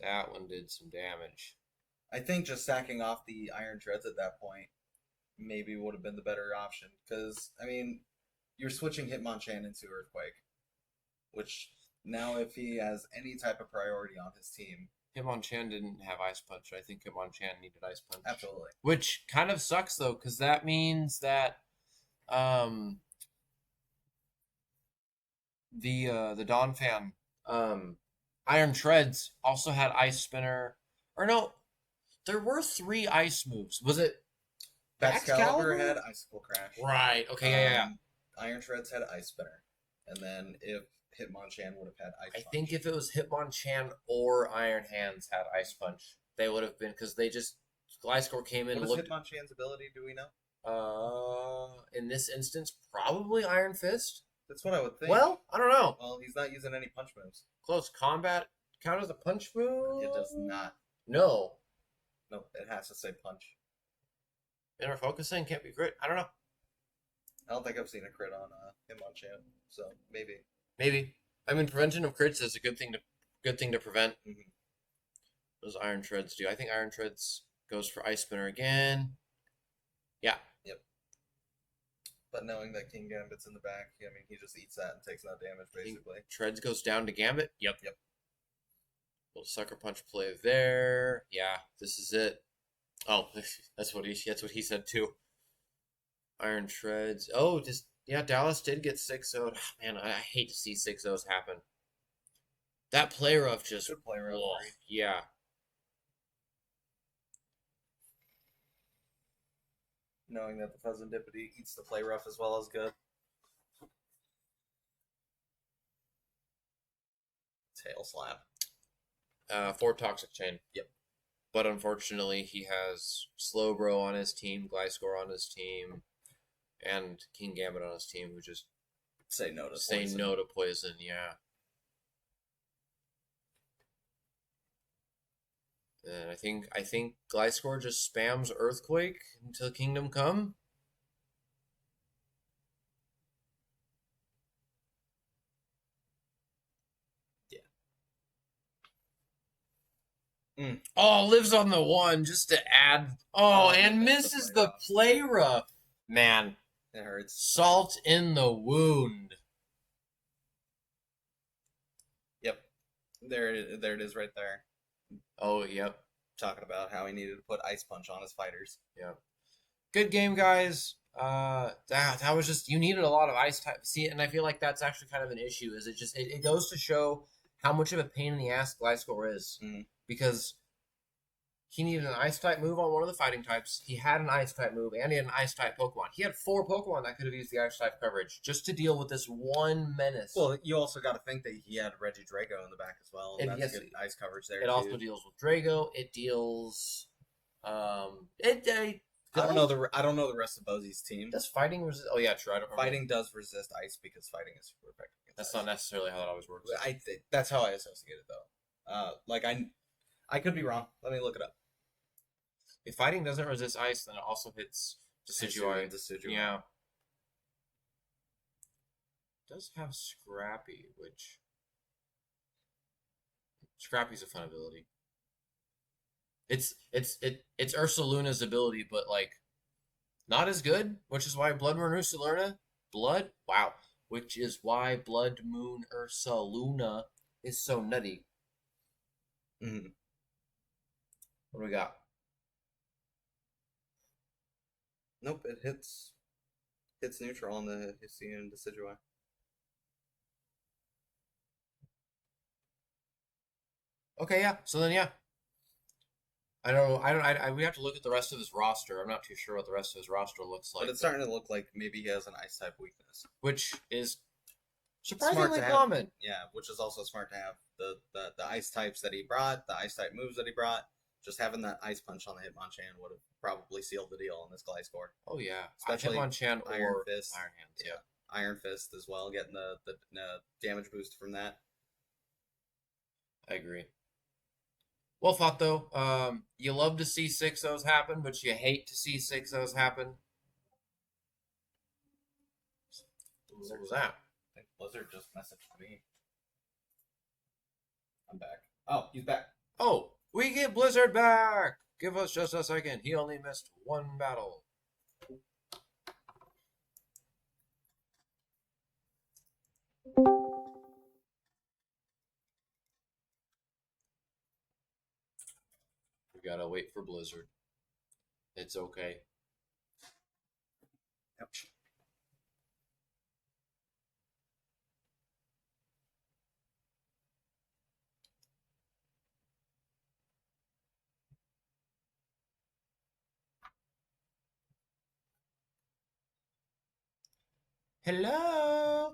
That one did some damage. I think just sacking off the Iron Treads at that point maybe would have been the better option. Because, I mean, you're switching Hitmonchan into Earthquake. Which, now if he has any type of priority on his team... Hitmonchan didn't have Ice Punch. I think Hitmonchan needed Ice Punch. Absolutely. Which kind of sucks, though, because that means that the Dawn fan, Iron Treads also had Ice Spinner. Or no, there were 3 ice moves. Was it Excalibur had Icicle Crash. Right. Okay. Yeah. Iron Treads had Ice Spinner, and then if Hitmonchan would have had Ice Punch. I think if it was Hitmonchan or Iron Hands had Ice Punch, they would have been because they just Gliscor came in. What and is Hitmonchan's ability? Do we know? In this instance, probably Iron Fist. That's what I would think. Well, I don't know. Well, he's not using any punch moves. Close combat count as a punch move? It does not. No. No, it has to say punch. Inner focusing can't be crit. I don't know. I don't think I've seen a crit on Hitmonchan, so maybe. Maybe. I mean, prevention of crits is a good thing to prevent. Mm-hmm. What does Iron Treads do? I think Iron Treads goes for Ice Spinner again. Yeah. Yep. But knowing that King Gambit's in the back, I mean, he just eats that and takes no damage, basically. Treads goes down to Gambit. Yep. Yep. Little sucker punch play there. Yeah, this is it. Oh, that's what he said too. Iron Treads. Oh, just Dallas did get 6-0'd. Man, I hate to see 6-0s happen. That play rough just good play rough. Yeah. Knowing that the Fuzzendipity eats the play rough as well as good. Tail slap. 4 Toxic Chain. Yep. But unfortunately, he has Slowbro on his team, Gliscor on his team, and King Gambit on his team, who just say no to poison. Yeah. And I think Gliscor just spams Earthquake until Kingdom Come. Oh, lives on the 1 just to add. Oh, and misses the play rough. Man, it hurts. Salt in the wound. Yep, there it is right there. Oh, yep. Talking about how he needed to put Ice Punch on his fighters. Yep. Good game, guys. That was just, you needed a lot of ice type. See, and I feel like that's actually kind of an issue. Is it goes to show how much of a pain in the ass Gliscor is. Mm-hmm. Because he needed an ice type move on one of the fighting types. He had an ice type move, and he had an ice type Pokemon. He had 4 Pokemon that could have used the ice type coverage just to deal with this one menace. Well, you also got to think that he had Regidrago in the back as well, and that's good ice coverage there. It also deals with Drago. It deals. I don't know the rest of Bozie's team. Does fighting resist? Oh yeah, true. Fighting does resist ice because fighting is super effective. That's not necessarily how that always works. I think that's how I associate it though. I could be wrong. Let me look it up. If fighting doesn't resist ice, then it also hits Decidueye. Yeah. It does have Scrappy, which Scrappy's a fun ability. It's Ursaluna's ability, but like not as good, which is why Blood Moon Ursaluna which is why Blood Moon Ursaluna is so nutty. Mm-hmm. What do we got? Nope, it hits neutral on the Hisuian Decidueye. Okay, yeah. So then, yeah. We have to look at the rest of his roster. I'm not too sure what the rest of his roster looks like. But it's starting to look like maybe he has an ice type weakness, which is surprisingly common. Yeah, which is also smart to have the ice types that he brought, the ice type moves that he brought. Just having that ice punch on the Hitmonchan would have probably sealed the deal on this Gliscor. Oh yeah, especially Hitmonchan or Iron Fist, Iron Hands. Yeah, Iron Fist as well, getting the damage boost from that. I agree. Well thought though. You love to see 6-0s happen, but you hate to see 6-0s happen. What was that? I think Blizzard just messaged me. I'm back. Oh, he's back. Oh, we get Blizzard back! Give us just a second. He only missed one battle. We gotta wait for Blizzard. It's okay. Ouch. Hello?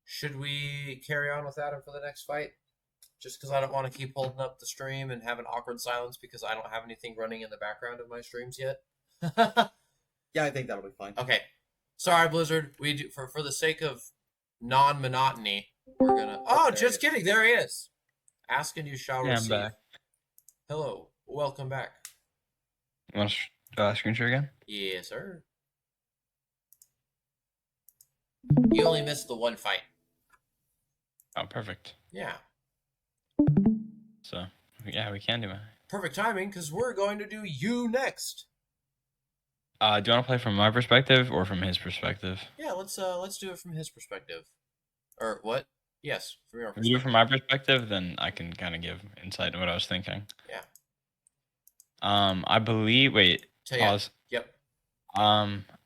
Should we carry on with Adam for the next fight? Just because I don't want to keep holding up the stream and have an awkward silence because I don't have anything running in the background of my streams yet. Yeah, I think that'll be fine. Okay. Sorry, Blizzard. We do for the sake of non-monotony, we're gonna. Oh, there just he is. kidding. There he is. Ask and you shall Yeah, I'm receive. back. Hello. Welcome back. You want to screen share again? Yes, sir. You only missed the one fight. Oh, perfect. Yeah. So, yeah, we can do it. Perfect timing because we're going to do you next. Do you want to play from my perspective or from his perspective? Yeah, let's do it from his perspective. Or what? Yes, from your If you do it perspective. from my perspective, then I can kind of give insight into what I was thinking. Yeah. I believe. Wait. So, yeah. Pause. Yep.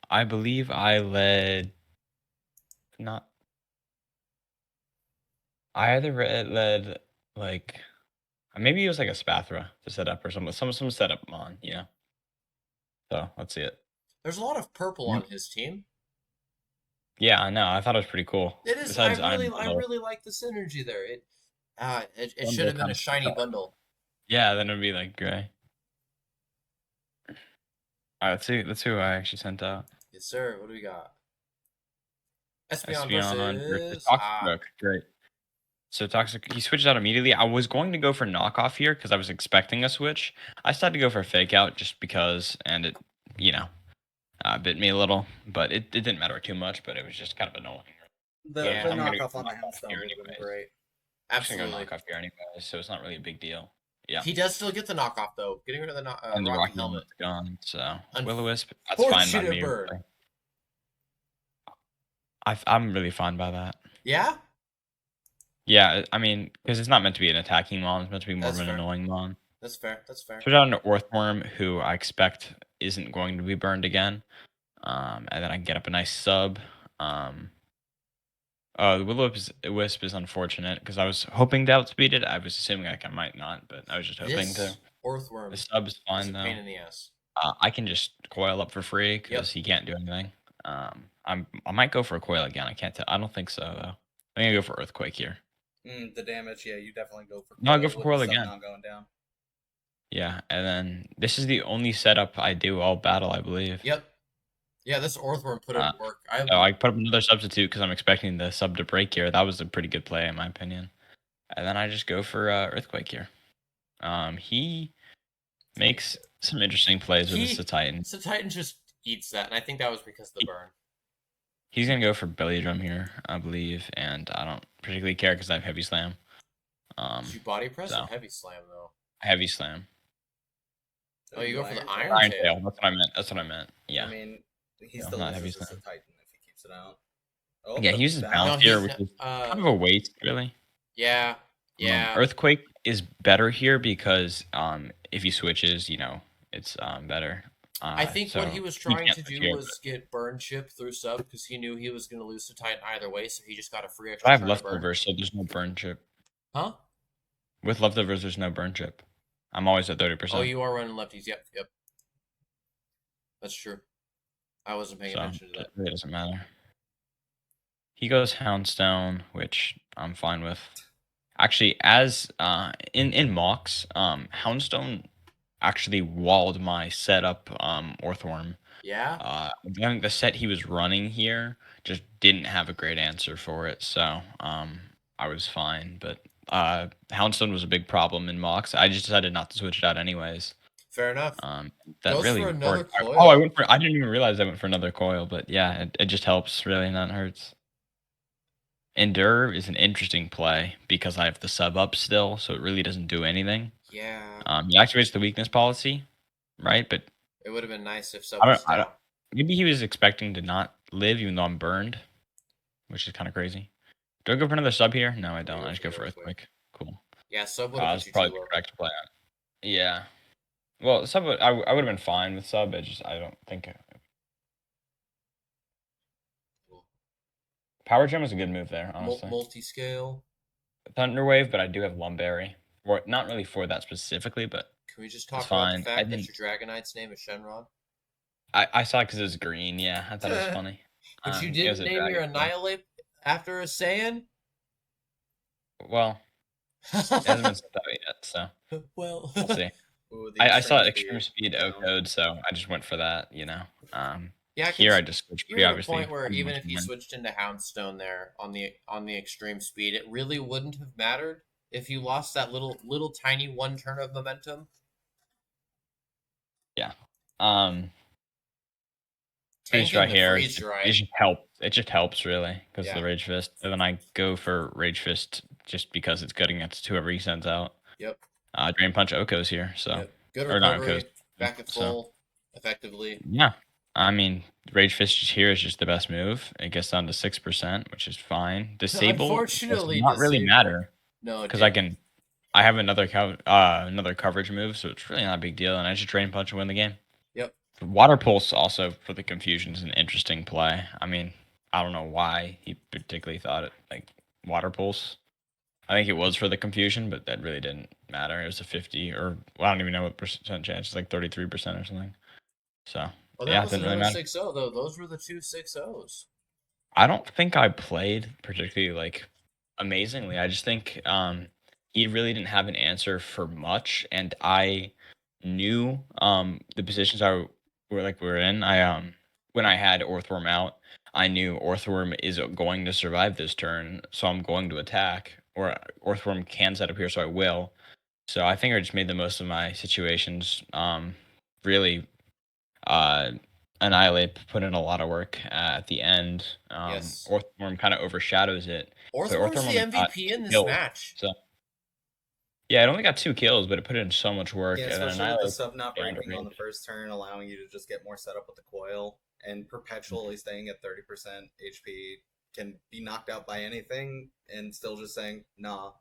I believe I led. Not. I either led like. Maybe it was like a Spathra to set up or some setup on, you know. So let's see it. There's a lot of purple on his team. Yeah, I know. I thought it was pretty cool. It is. Besides, I really like the synergy there. It Bundle should have been kinda a shiny stuck. bundle. Yeah, then it'd be like gray. All right, let's see. Let's see who I actually sent out. Yes, sir. What do we got? Espeon Espeon versus Toxic. Great. So Toxic, he switched out immediately. I was going to go for knockoff here because I was expecting a switch. I started to go for fake out just because, and it, you know, bit me a little, but it didn't matter too much. But it was just kind of annoying. The, Yeah, the I'm gonna go knockoff on the Hellstone here would have been anyways. great. I'm just gonna Absolutely. go knockoff here anyways, so it's not really a big deal. Yeah. He does still get the knockoff though. Getting rid of the And the rocky Rocky helmet. helmet's gone, so Unfortunate Will-O-Wisp, that's fine by me. bird. Really. I'm really fine by that. Yeah. Yeah, I mean, because it's not meant to be an attacking mon, it's meant to be more That's of an fair. annoying mon. That's fair. That's fair. Switch out an Earthworm, who I expect isn't going to be burned again. And then I can get up a nice sub. The Will-O-Wisp is unfortunate because I was hoping to outspeed it. I was assuming I might not, but I was just hoping This to. Earthworm The is sub is a fine pain though. in the ass. I can just coil up for free because he can't do anything. I might go for a coil again. I can't tell. I don't think so though. I'm gonna go for Earthquake here. The damage, yeah, you definitely go for. No, I go for with coil the sub again. Not going down. Yeah, and then this is the only setup I do all battle, I believe. Yep. Yeah, this Earthworm put in work. So I put up another substitute because I'm expecting the sub to break here. That was a pretty good play in my opinion. And then I just go for Earthquake here. He makes some interesting plays with the Titan. So Titan just eats that, and I think that was because of the burn. He's gonna go for Belly Drum here, I believe, and I don't particularly care because I have Heavy Slam. Did you body press so. or heavy slam though? Heavy Slam. Oh, you go for the Iron Tail. Tail. That's what I meant. Yeah. I mean, he No, still not Heavy loses Slam. the Titan if he keeps it out. Oh, Yeah, the he uses bounce. bounce here, which is kind of a waste, really. Yeah. Yeah. Earthquake is better here because if he switches, you know, it's better. I think so what he was trying can't to switch do here, was get burn chip through sub because he knew he was going to lose to Titan either way, so he just got a free but extra I have turn of burn. leftovers, so there's no burn chip. Huh? With leftovers, there's no burn chip. I'm always at 30%. Oh, you are running lefties. Yep. That's true. I wasn't paying attention to that. It really doesn't matter. He goes Houndstone, which I'm fine with. Actually, as in mocks, Houndstone actually walled my setup Earthworm. Yeah. Then the set he was running here just didn't have a great answer for it, so I was fine. But Houndstone was a big problem in mocks. I just decided not to switch it out anyways. Fair enough. That Goes really for another worked. coil. Oh, I didn't even realize I went for another coil, but yeah, it just helps really, and that hurts. Endure is an interesting play because I have the sub up still, so it really doesn't do anything. Yeah. He activates the weakness policy, right? But It would have been nice if sub I was don't, I don't. down. Maybe he was expecting to not live, even though I'm burned, which is kind of crazy. Do I go for another sub here? No, I Let me don't. go I just for go for earthquake. earthquake. Cool. Yeah, sub would have That's put you probably too the low. correct play. Yeah. Well, sub. I would have been fine with sub. I don't think power gem was a good move there, honestly. Multi-scale. Thunderwave, but I do have Lumberry. Or not really for that specifically, but Can we just it's talk about the fine. fact that your Dragonite's name is Shenron? I saw it because it was green. Yeah, I thought it was funny. But you It was didn't a name your dragon. So. Annihilate after a Saiyan? Well, it hasn't been sent out yet, so Well, we'll see. Ooh, the I saw speed. extreme speed O down. code, so I just went for that. yeah, Here I just switched you're pretty at a obviously. point where I didn't even want if to you win. switched into Houndstone there on the extreme speed, it really wouldn't have mattered if you lost that little tiny one turn of momentum. Yeah. Freeze Tanking right the here. freeze It dry. just helps. It just helps really because of Yeah. the Rage Fist. And then I go for Rage Fist just because it's good against whoever he sends out. Yep. Drain Punch Oko's here, so Yep. Good or not Oko's. recovery. Back at full. Effectively. Yeah. I mean, Rage Fist here is just the best move. It gets down to 6%, which is fine. Disable does Unfortunately, not really disable. matter No, it because didn't. I have another another coverage move, so it's really not a big deal, and I just Drain Punch and win the game. Yep. Water Pulse also for the confusion is an interesting play. I mean, I don't know why he particularly thought it like Water Pulse. I think it was for the confusion, but that really didn't matter. It was a 50 or well, I don't even know what percent chance. It's like 33% or something. So Well, that yeah, it was didn't really another matter. 6-0 though. Those were the two 6-0s. I don't think I played particularly like amazingly. I just think he really didn't have an answer for much, and I knew the positions we were in. I when I had Orthworm out, I knew Orthworm is going to survive this turn, so I'm going to attack. Or Orthworm can set up here, so I will. So I think I just made the most of my situations. Really uh, Annihilate put in a lot of work at the end. Yes. Orthworm kind of overshadows it. But Orthworm's Orthworm the only got MVP 2 in this kills. match. So yeah, it only got 2 kills, but it put in so much work. Yeah, And then especially with the Annihilate sub not very breaking on the underrated. first turn, allowing you to just get more setup with the coil and perpetually staying at 30% HP, can be knocked out by anything and still just saying, nah,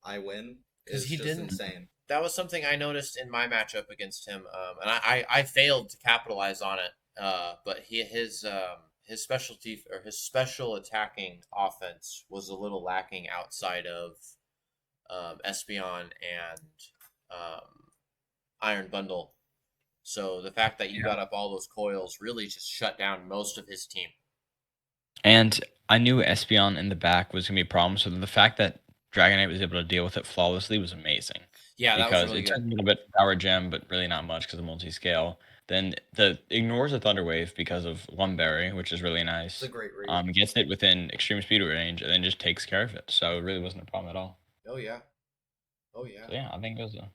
I win. Because Is he just didn't. insane. That was something I noticed in my matchup against him, and I failed to capitalize on it. But his specialty or his special attacking offense was a little lacking outside of Espeon and Iron Bundle. So the fact that you got up all those coils really just shut down most of his team. And I knew Espeon in the back was going to be a problem. So the fact that Dragonite was able to deal with it flawlessly was amazing. Yeah, that was Because really it took good. a little bit of power gem, but really not much because of multi-scale. Then ignores the Thunder Wave because of Lumberry, which is really nice. It's a great read. Gets it within extreme speed range and then just takes care of it. So it really wasn't a problem at all. Oh yeah. Oh yeah. So yeah, I think it was a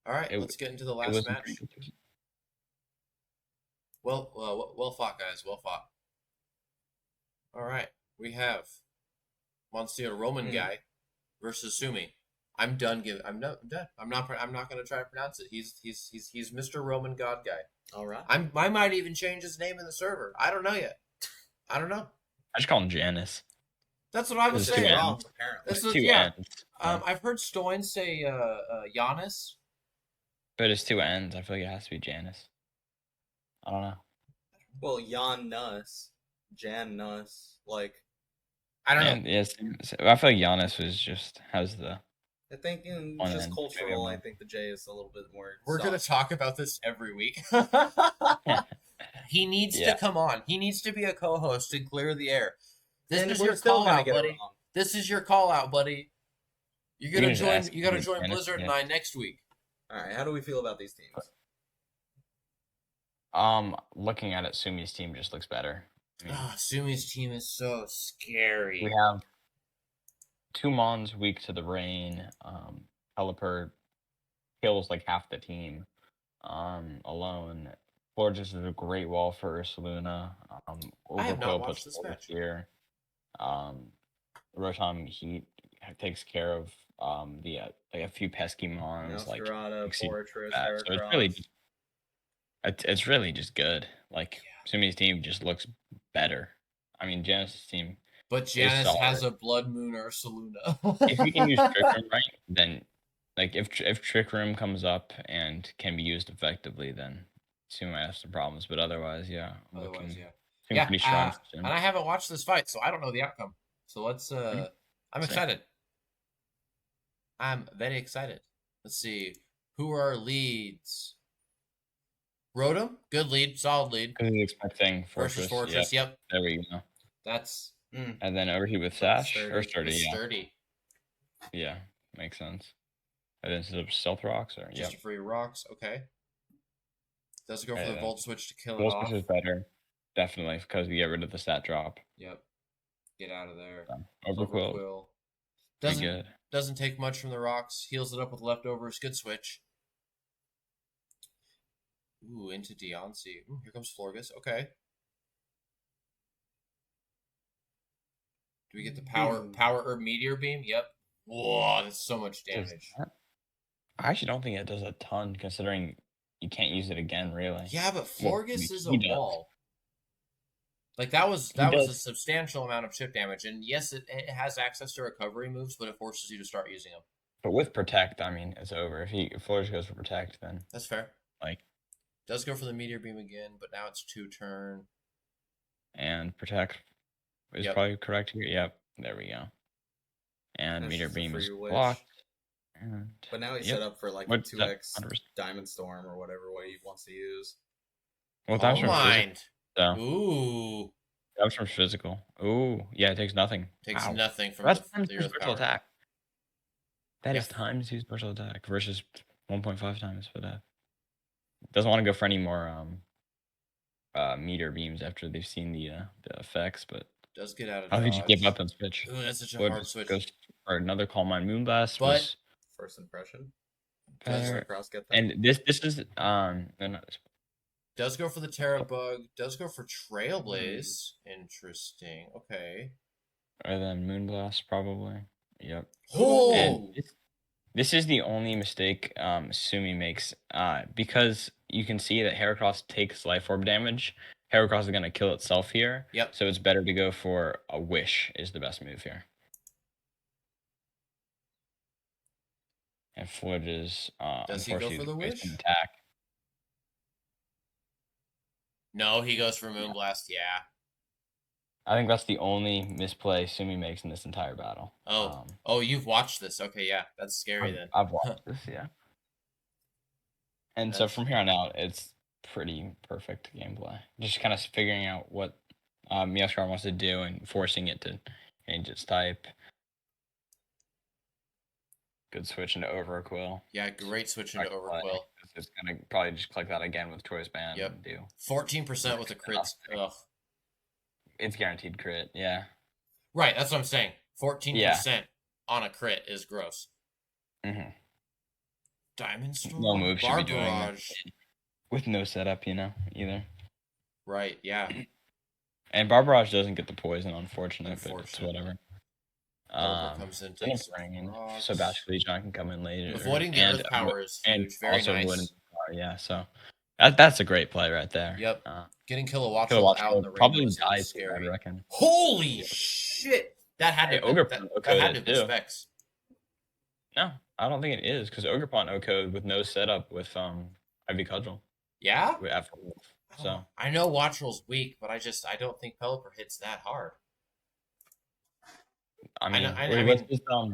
All right, it, let's get into the it last was a pretty match. good season. Well fought, guys. Well fought. All right, we have Monsieur Roman guy versus Sumi. I'm done. I'm done. I'm not going to try to pronounce it. He's Mr. Roman God guy. All right. I might even change his name in the server. I don't know yet. I don't know. I just call him Janice. That's what I was saying. Wrong, apparently. That's It's 2 yeah. ends. Yeah. I've heard Stoin say Giannis. But it's 2 ends. I feel like it has to be Janice. I don't know. Well, Jan Nuss, Jan Nuss, like I don't know. And yes, I feel like Giannis was just has the I think in one just end, cultural, maybe I think the J is a little bit more. We're going to soft. talk about this every week. He needs to come on. He needs to be a co-host and clear the air. This And is we're your still call gonna out, get it buddy. wrong. This is your call out, buddy. You're gonna just join. ask You gotta him join to Blizzard and yeah. I next week. All right, how do we feel about these teams? Looking at it, Sumi's team just looks better. I mean, Sumi's team is so scary. we have 2 Mons weak to the rain. Pelipper kills like half the team. alone. Fortress is a great wall for Ursaluna. I have not Overquill puts watched this Fortress match. here. Rotom Heat takes care of like a few pesky mons like Nosferatu, Exceed Fortress, Fat. So Heracross. it's really just good. Like Yeah. Sumi's team just looks better. I mean, Janice's team But is Janice has solid. a Blood Moon Ursaluna. If you can use Trick Room right, then like if Trick Room comes up and can be used effectively, then Sumi might have some problems. But otherwise, yeah, I'm Otherwise, yeah. looking Yeah, pretty strong for and Sim. I haven't watched this fight, so I don't know the outcome. So let's I'm See. excited. I'm very excited. Let's see. Who are our leads? Rotom, good lead, solid lead. Because he's expecting Versus Fortress. Fortress, yep. There we go. That's And then Overheat with Something Sash sturdy. or Sturdy, it's yeah. sturdy. Yeah, makes sense. And then instead of Stealth Rocks or Just for your rocks, okay. Does it go for And the then Volt Switch to kill it Volt off? Switch is better, definitely, because we get rid of the stat drop. Yep. Get out of there. Overquill, pretty good. Doesn't take much from the rocks. Heals it up with leftovers. Good switch. Ooh, into Deontay. Ooh, here comes Florgus. Okay. Do we get the power herb meteor beam? Yep. Whoa, that's so much damage. I actually don't think it does a ton, considering you can't use it again, really. Yeah, but Florgus is a he does. wall. Like that was a substantial amount of chip damage, and yes, it has access to recovery moves, but it forces you to start using them. But with Protect, I mean, it's over. If Florgus goes for Protect, then That's fair. like does go for the meteor beam again, but now it's 2-turn. And Protect is probably correct here. Yep, there we go. And That's meteor just a beam is free wish. blocked. And But now he's set up for like a 2x Diamond Storm or whatever way he wants to use. Well, that was from mind. So. Ooh. That was from physical. Ooh, yeah, it takes nothing. Takes nothing from That's the Earth special power. attack. That is times 2 special attack versus 1.5 times for that. Doesn't want to go for any more meteor beams after they've seen the effects, but does get out of I dodge. think you just give up and switch. Ooh, that's such a hard switch. Goes for another Calm Mind Moonblast. But first impression. Better. Cross get that. And this is does go for the Terra Bug. Does go for Trailblaze. Interesting. Okay. Or then Moonblast probably. Yep. Oh. This is the only mistake Sumi makes because you can see that Heracross takes Life Orb damage. Heracross is going to kill itself here. Yep. So it's better to go for a Wish is the best move here. And Forges does he go for the Wish? Attack. No, he goes for Moonblast, yeah. I think that's the only misplay Sumi makes in this entire battle. Oh, you've watched this. Okay, yeah. That's scary then. I've watched this, yeah. And so from here on out, it's pretty perfect gameplay. Just kind of figuring out what Meowscarada wants to do and forcing it to change its type. Good switch into Overquill. Yeah, great switch into Overquill. It's going to probably just click that again with Choice Band. Yep. And do 14% with a crit. Ugh. It's guaranteed crit, yeah. Right, that's what I'm saying. 14% on a crit is gross. Mm-hmm. Diamond Storm? No move should be doing Barrage. With no setup, either. Right, yeah. And Barbarage doesn't get the poison, unfortunately, but it's whatever. Comes in, takes so Bashful John can come in later. Avoiding the Earth power is huge. Very also nice. Yeah, so that's a great play right there. Yep. Getting Kilowattrel out in the probably rain dies, scary. I reckon. Holy shit! That had to have been Specs. No, I don't think it is, because Ogerpon O-code with no setup with Ivy Cudgel. Yeah? So I know Wattrel's weak, but I don't think Pelipper hits that hard. I mean,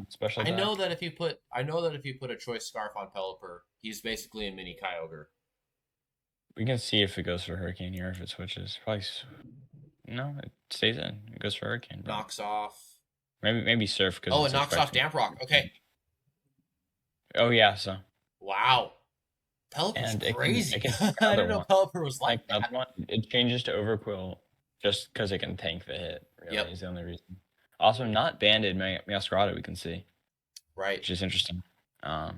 special attack? I know that if you put a choice scarf on Pelipper, he's basically a mini Kyogre. We can see if it goes for Hurricane here, if it switches. Probably no, it stays in. It goes for Hurricane. Bro. Knocks off. Maybe Surf. Oh, it knocks off Damp Rock. Okay. Oh yeah, so. Wow. Pelipper's crazy. I didn't know Pelipper was like that. It changes to Overquill just because it can tank the hit. Really, yep. Is the only reason. Also, not banded Meowscarada, we can see. Right. Which is interesting. But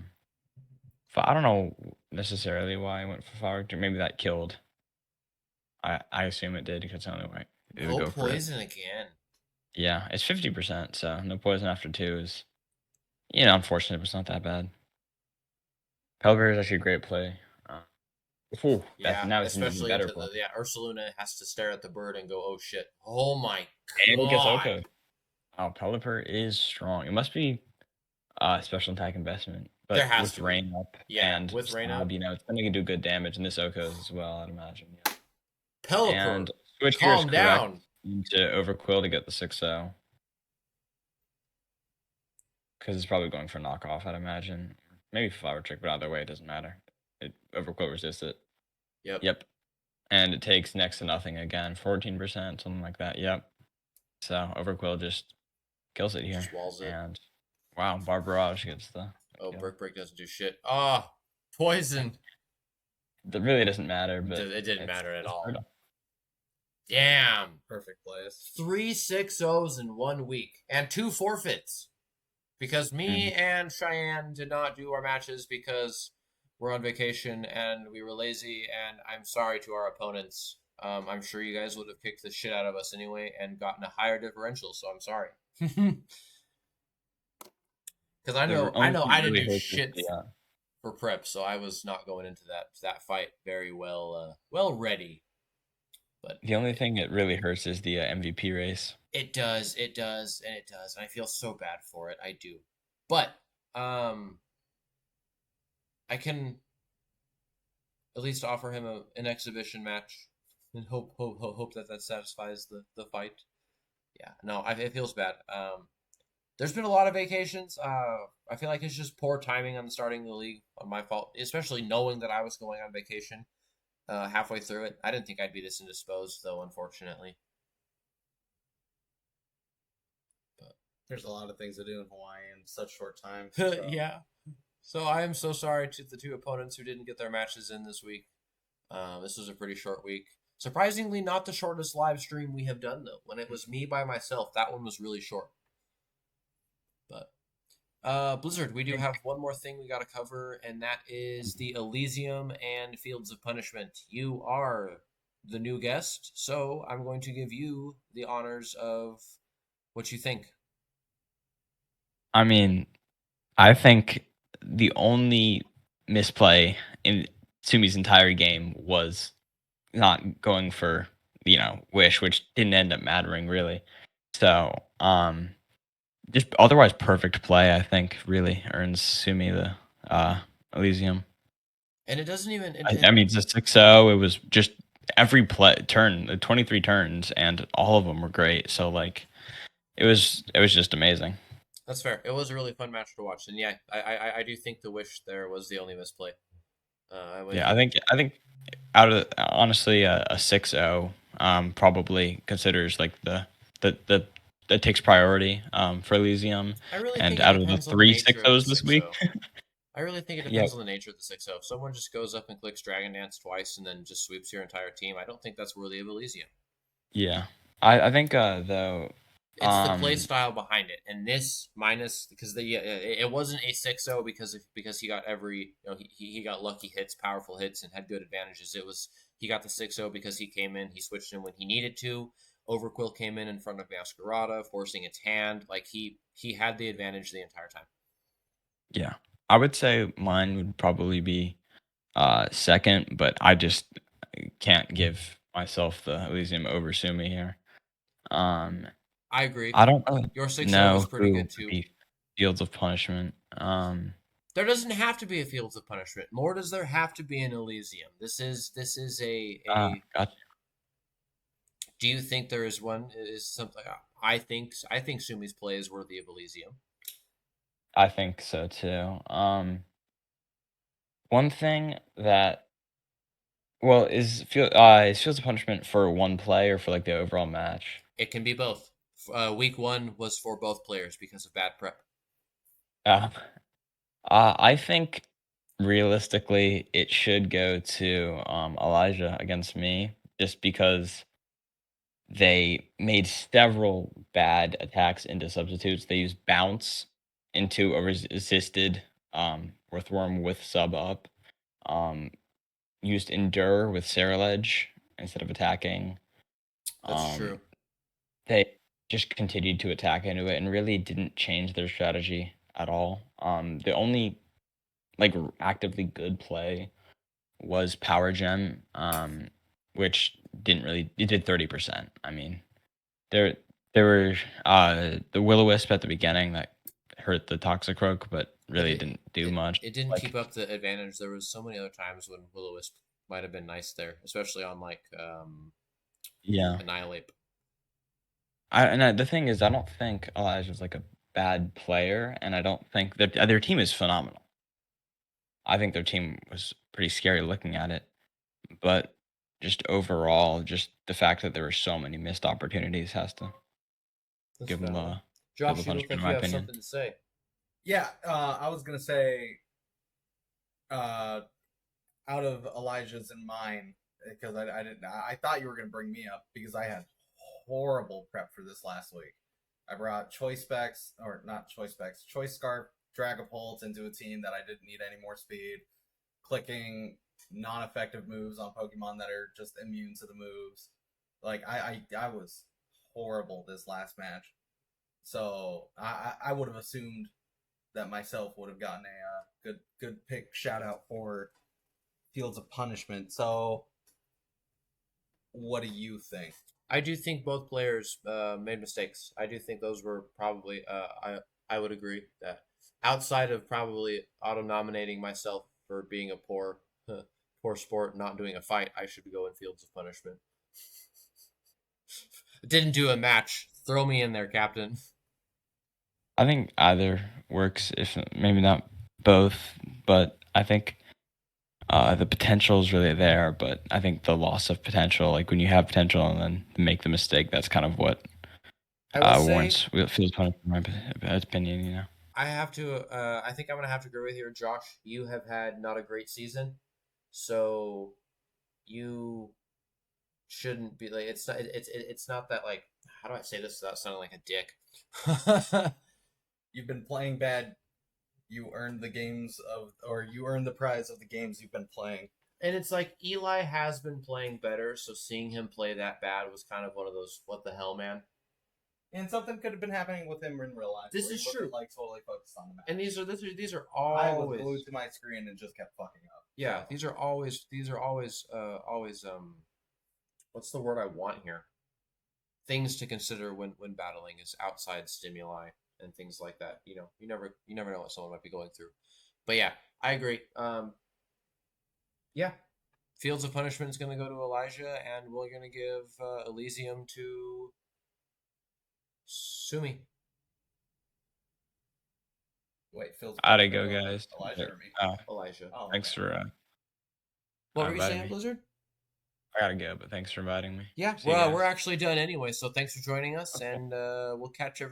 I don't know. necessarily why I went for Flower Victory. Maybe that killed. I assume it did because the only way it would No go for it. poison again. Yeah, it's 50%, so no poison after 2 is, you know, unfortunate, but it's not that bad. Pelipper is actually a great play. That's Yeah, now it's an even especially better into play. Ursaluna has to stare at the bird and go, "Oh shit! Oh my And it gets god!" Oko. Oh, Pelipper is strong. It must be special attack investment, There but has with to be. rain up Yeah, and with rain stab, up, you know, it's gonna do good damage, and this Oko's as well, I'd imagine. Yeah. Pelipper, And switch here is calm correct down. into Overquill to get the 6-0. Because it's probably going for knockoff, I'd imagine. Maybe Flower Trick, but either way, it doesn't matter. Overquill resists it. Yep. Yep. And it takes next to nothing again, 14%, something like that. Yep. So Overquill just kills it here. Just walls it. And wow, Barbarage gets the Oh, kill. Brick Break doesn't do shit. Ah, poison. That really doesn't matter, but It didn't matter at all. brutal. Damn. Perfect plays. 3 6-0s in 1 week and 2 forfeits. Because me and Cheyenne did not do our matches because we're on vacation and we were lazy. And I'm sorry to our opponents. I'm sure you guys would have kicked the shit out of us anyway and gotten a higher differential. So I'm sorry. Because I know I didn't do shit for prep, so I was not going into that fight very well ready. But the only thing that really hurts is the MVP race. it does, and I feel so bad for it. I do, but I can at least offer him an exhibition match and hope that satisfies the fight. Yeah, no, it feels bad. There's been a lot of vacations. I feel like it's just poor timing on starting the league on my fault, especially knowing that I was going on vacation halfway through it. I didn't think I'd be this indisposed, though, unfortunately. There's a lot of things to do in Hawaii in such short time. So. Yeah. So I am so sorry to the 2 opponents who didn't get their matches in this week. This was a pretty short week. Surprisingly, not the shortest live stream we have done, though. When it was me by myself, that one was really short. But Blizzard, we do have one more thing we got to cover, and that is the Elysium and Fields of Punishment. You are the new guest, so I'm going to give you the honors of what you think. I mean, I think the only misplay in Sumi's entire game was not going for, you know, Wish, which didn't end up mattering really. So, just otherwise perfect play, I think, really earns Sumi the Elysium. And it doesn't even. I mean, it's a 6-0. It was just every turn, the 23 turns, and all of them were great. So like, it was just amazing. That's fair. It was a really fun match to watch, and yeah, I do think the Wish there was the only misplay. Yeah, I think out of honestly a 6-0 probably considers like the that takes priority for Elysium. I really And think it out of the depends on the 3 nature of the 6-0s this week, 6-0. I really think it yeah, depends on the nature of the 6-0. If someone just goes up and clicks Dragon Dance twice and then just sweeps your entire team, I don't think that's worthy of Elysium. yeah. I think though It's the play style behind it, and this minus because it wasn't a 6-0 because he got he got lucky hits, powerful hits, and had good advantages. It was he got the 6-0 because he came in, he switched in when he needed to. Overquill came in front of Masquerada, forcing its hand. Like he had the advantage the entire time. Yeah. I would say mine would probably be second, but I just can't give myself the Elysium over Sumi here. I agree. I don't really Your 6-0 was know pretty who good would too. be Fields of Punishment. There doesn't have to be a Fields of Punishment, nor does there have to be an Elysium. This is a Gotcha. Do you think there is one? Is something I think Sumi's play is worthy of Elysium. I think so too. One thing that is Fields of Punishment for one play or for like the overall match? It can be both. Week 1 was for both players because of bad prep. Uh, I think realistically it should go to Elijah against me just because they made several bad attacks into substitutes. They used bounce into a resisted Earthworm with sub up. Um, used Endure with Saraledge instead of attacking. That's Um, true. they just continued to attack into it and really didn't change their strategy at all. The only like actively good play was Power Gem, which didn't really it did 30%. I mean, there there were the Will-O-Wisp at the beginning that hurt the Toxicroak, but But really didn't do much. it didn't keep Like up the advantage. There was so many other times when Will-O-Wisp might have been nice there, especially on like yeah. Annihilate. The thing is, I don't think Elijah's like a bad player, and I don't think that their team is phenomenal. I think their team was pretty scary looking at it, but just overall, just the fact that there were so many missed opportunities has to That's give them valid. feel the Josh, you look punishment, in like my you have opinion. something to say. Yeah, I was gonna say, uh, out of Elijah's and mine, because I didn't. I thought you were gonna bring me up because I had horrible prep for this last week. I brought choice specs, or not choice specs, choice scarf, Dragapult into a team that I didn't need any more speed, clicking non-effective moves on Pokemon that are just immune to the moves. Like I was horrible this last match, so I would have assumed that myself would have gotten a good pick shout out for Fields of Punishment. So what do you think? I do think both players made mistakes. I do think those were probably. I would agree that outside of probably auto nominating myself for being a poor sport, not doing a fight, I should go in Fields of Punishment. Didn't do a match. Throw me in there, Captain. I think either works, if maybe not both, but I think the potential is really there. But I think the loss of potential, like when you have potential and then make the mistake, that's kind of what I will say warrants feels punishment, in my opinion. I have to. I think I'm gonna have to agree with you, Josh. You have had not a great season, so you shouldn't be like. It's not. It's not that like. How do I say this without sounding like a dick? You've been playing bad. You earned the games of, or you earned the prize of the games you've been playing. And it's like Eli has been playing better, so seeing him play that bad was kind of one of those what the hell, man. And something could have been happening with him in real life. This is true. Like totally focused on the match. And these are I was always glued to my screen and just kept fucking up. yeah, So. these are always what's the word I want here? Things to consider when battling is outside stimuli and things like that. You never know what someone might be going through. But yeah, I agree. Yeah, Fields of Punishment is going to go to Elijah, and we're going to give Elysium to Sumi. Wait, Phil's How'd go, guys? Elijah or me? Elijah. Oh, Thanks okay. for What were you inviting saying, me. Blizzard? I gotta go, but thanks for inviting me. Yeah, See you well, guys. we're actually done anyway, so thanks for joining us, and we'll catch everybody.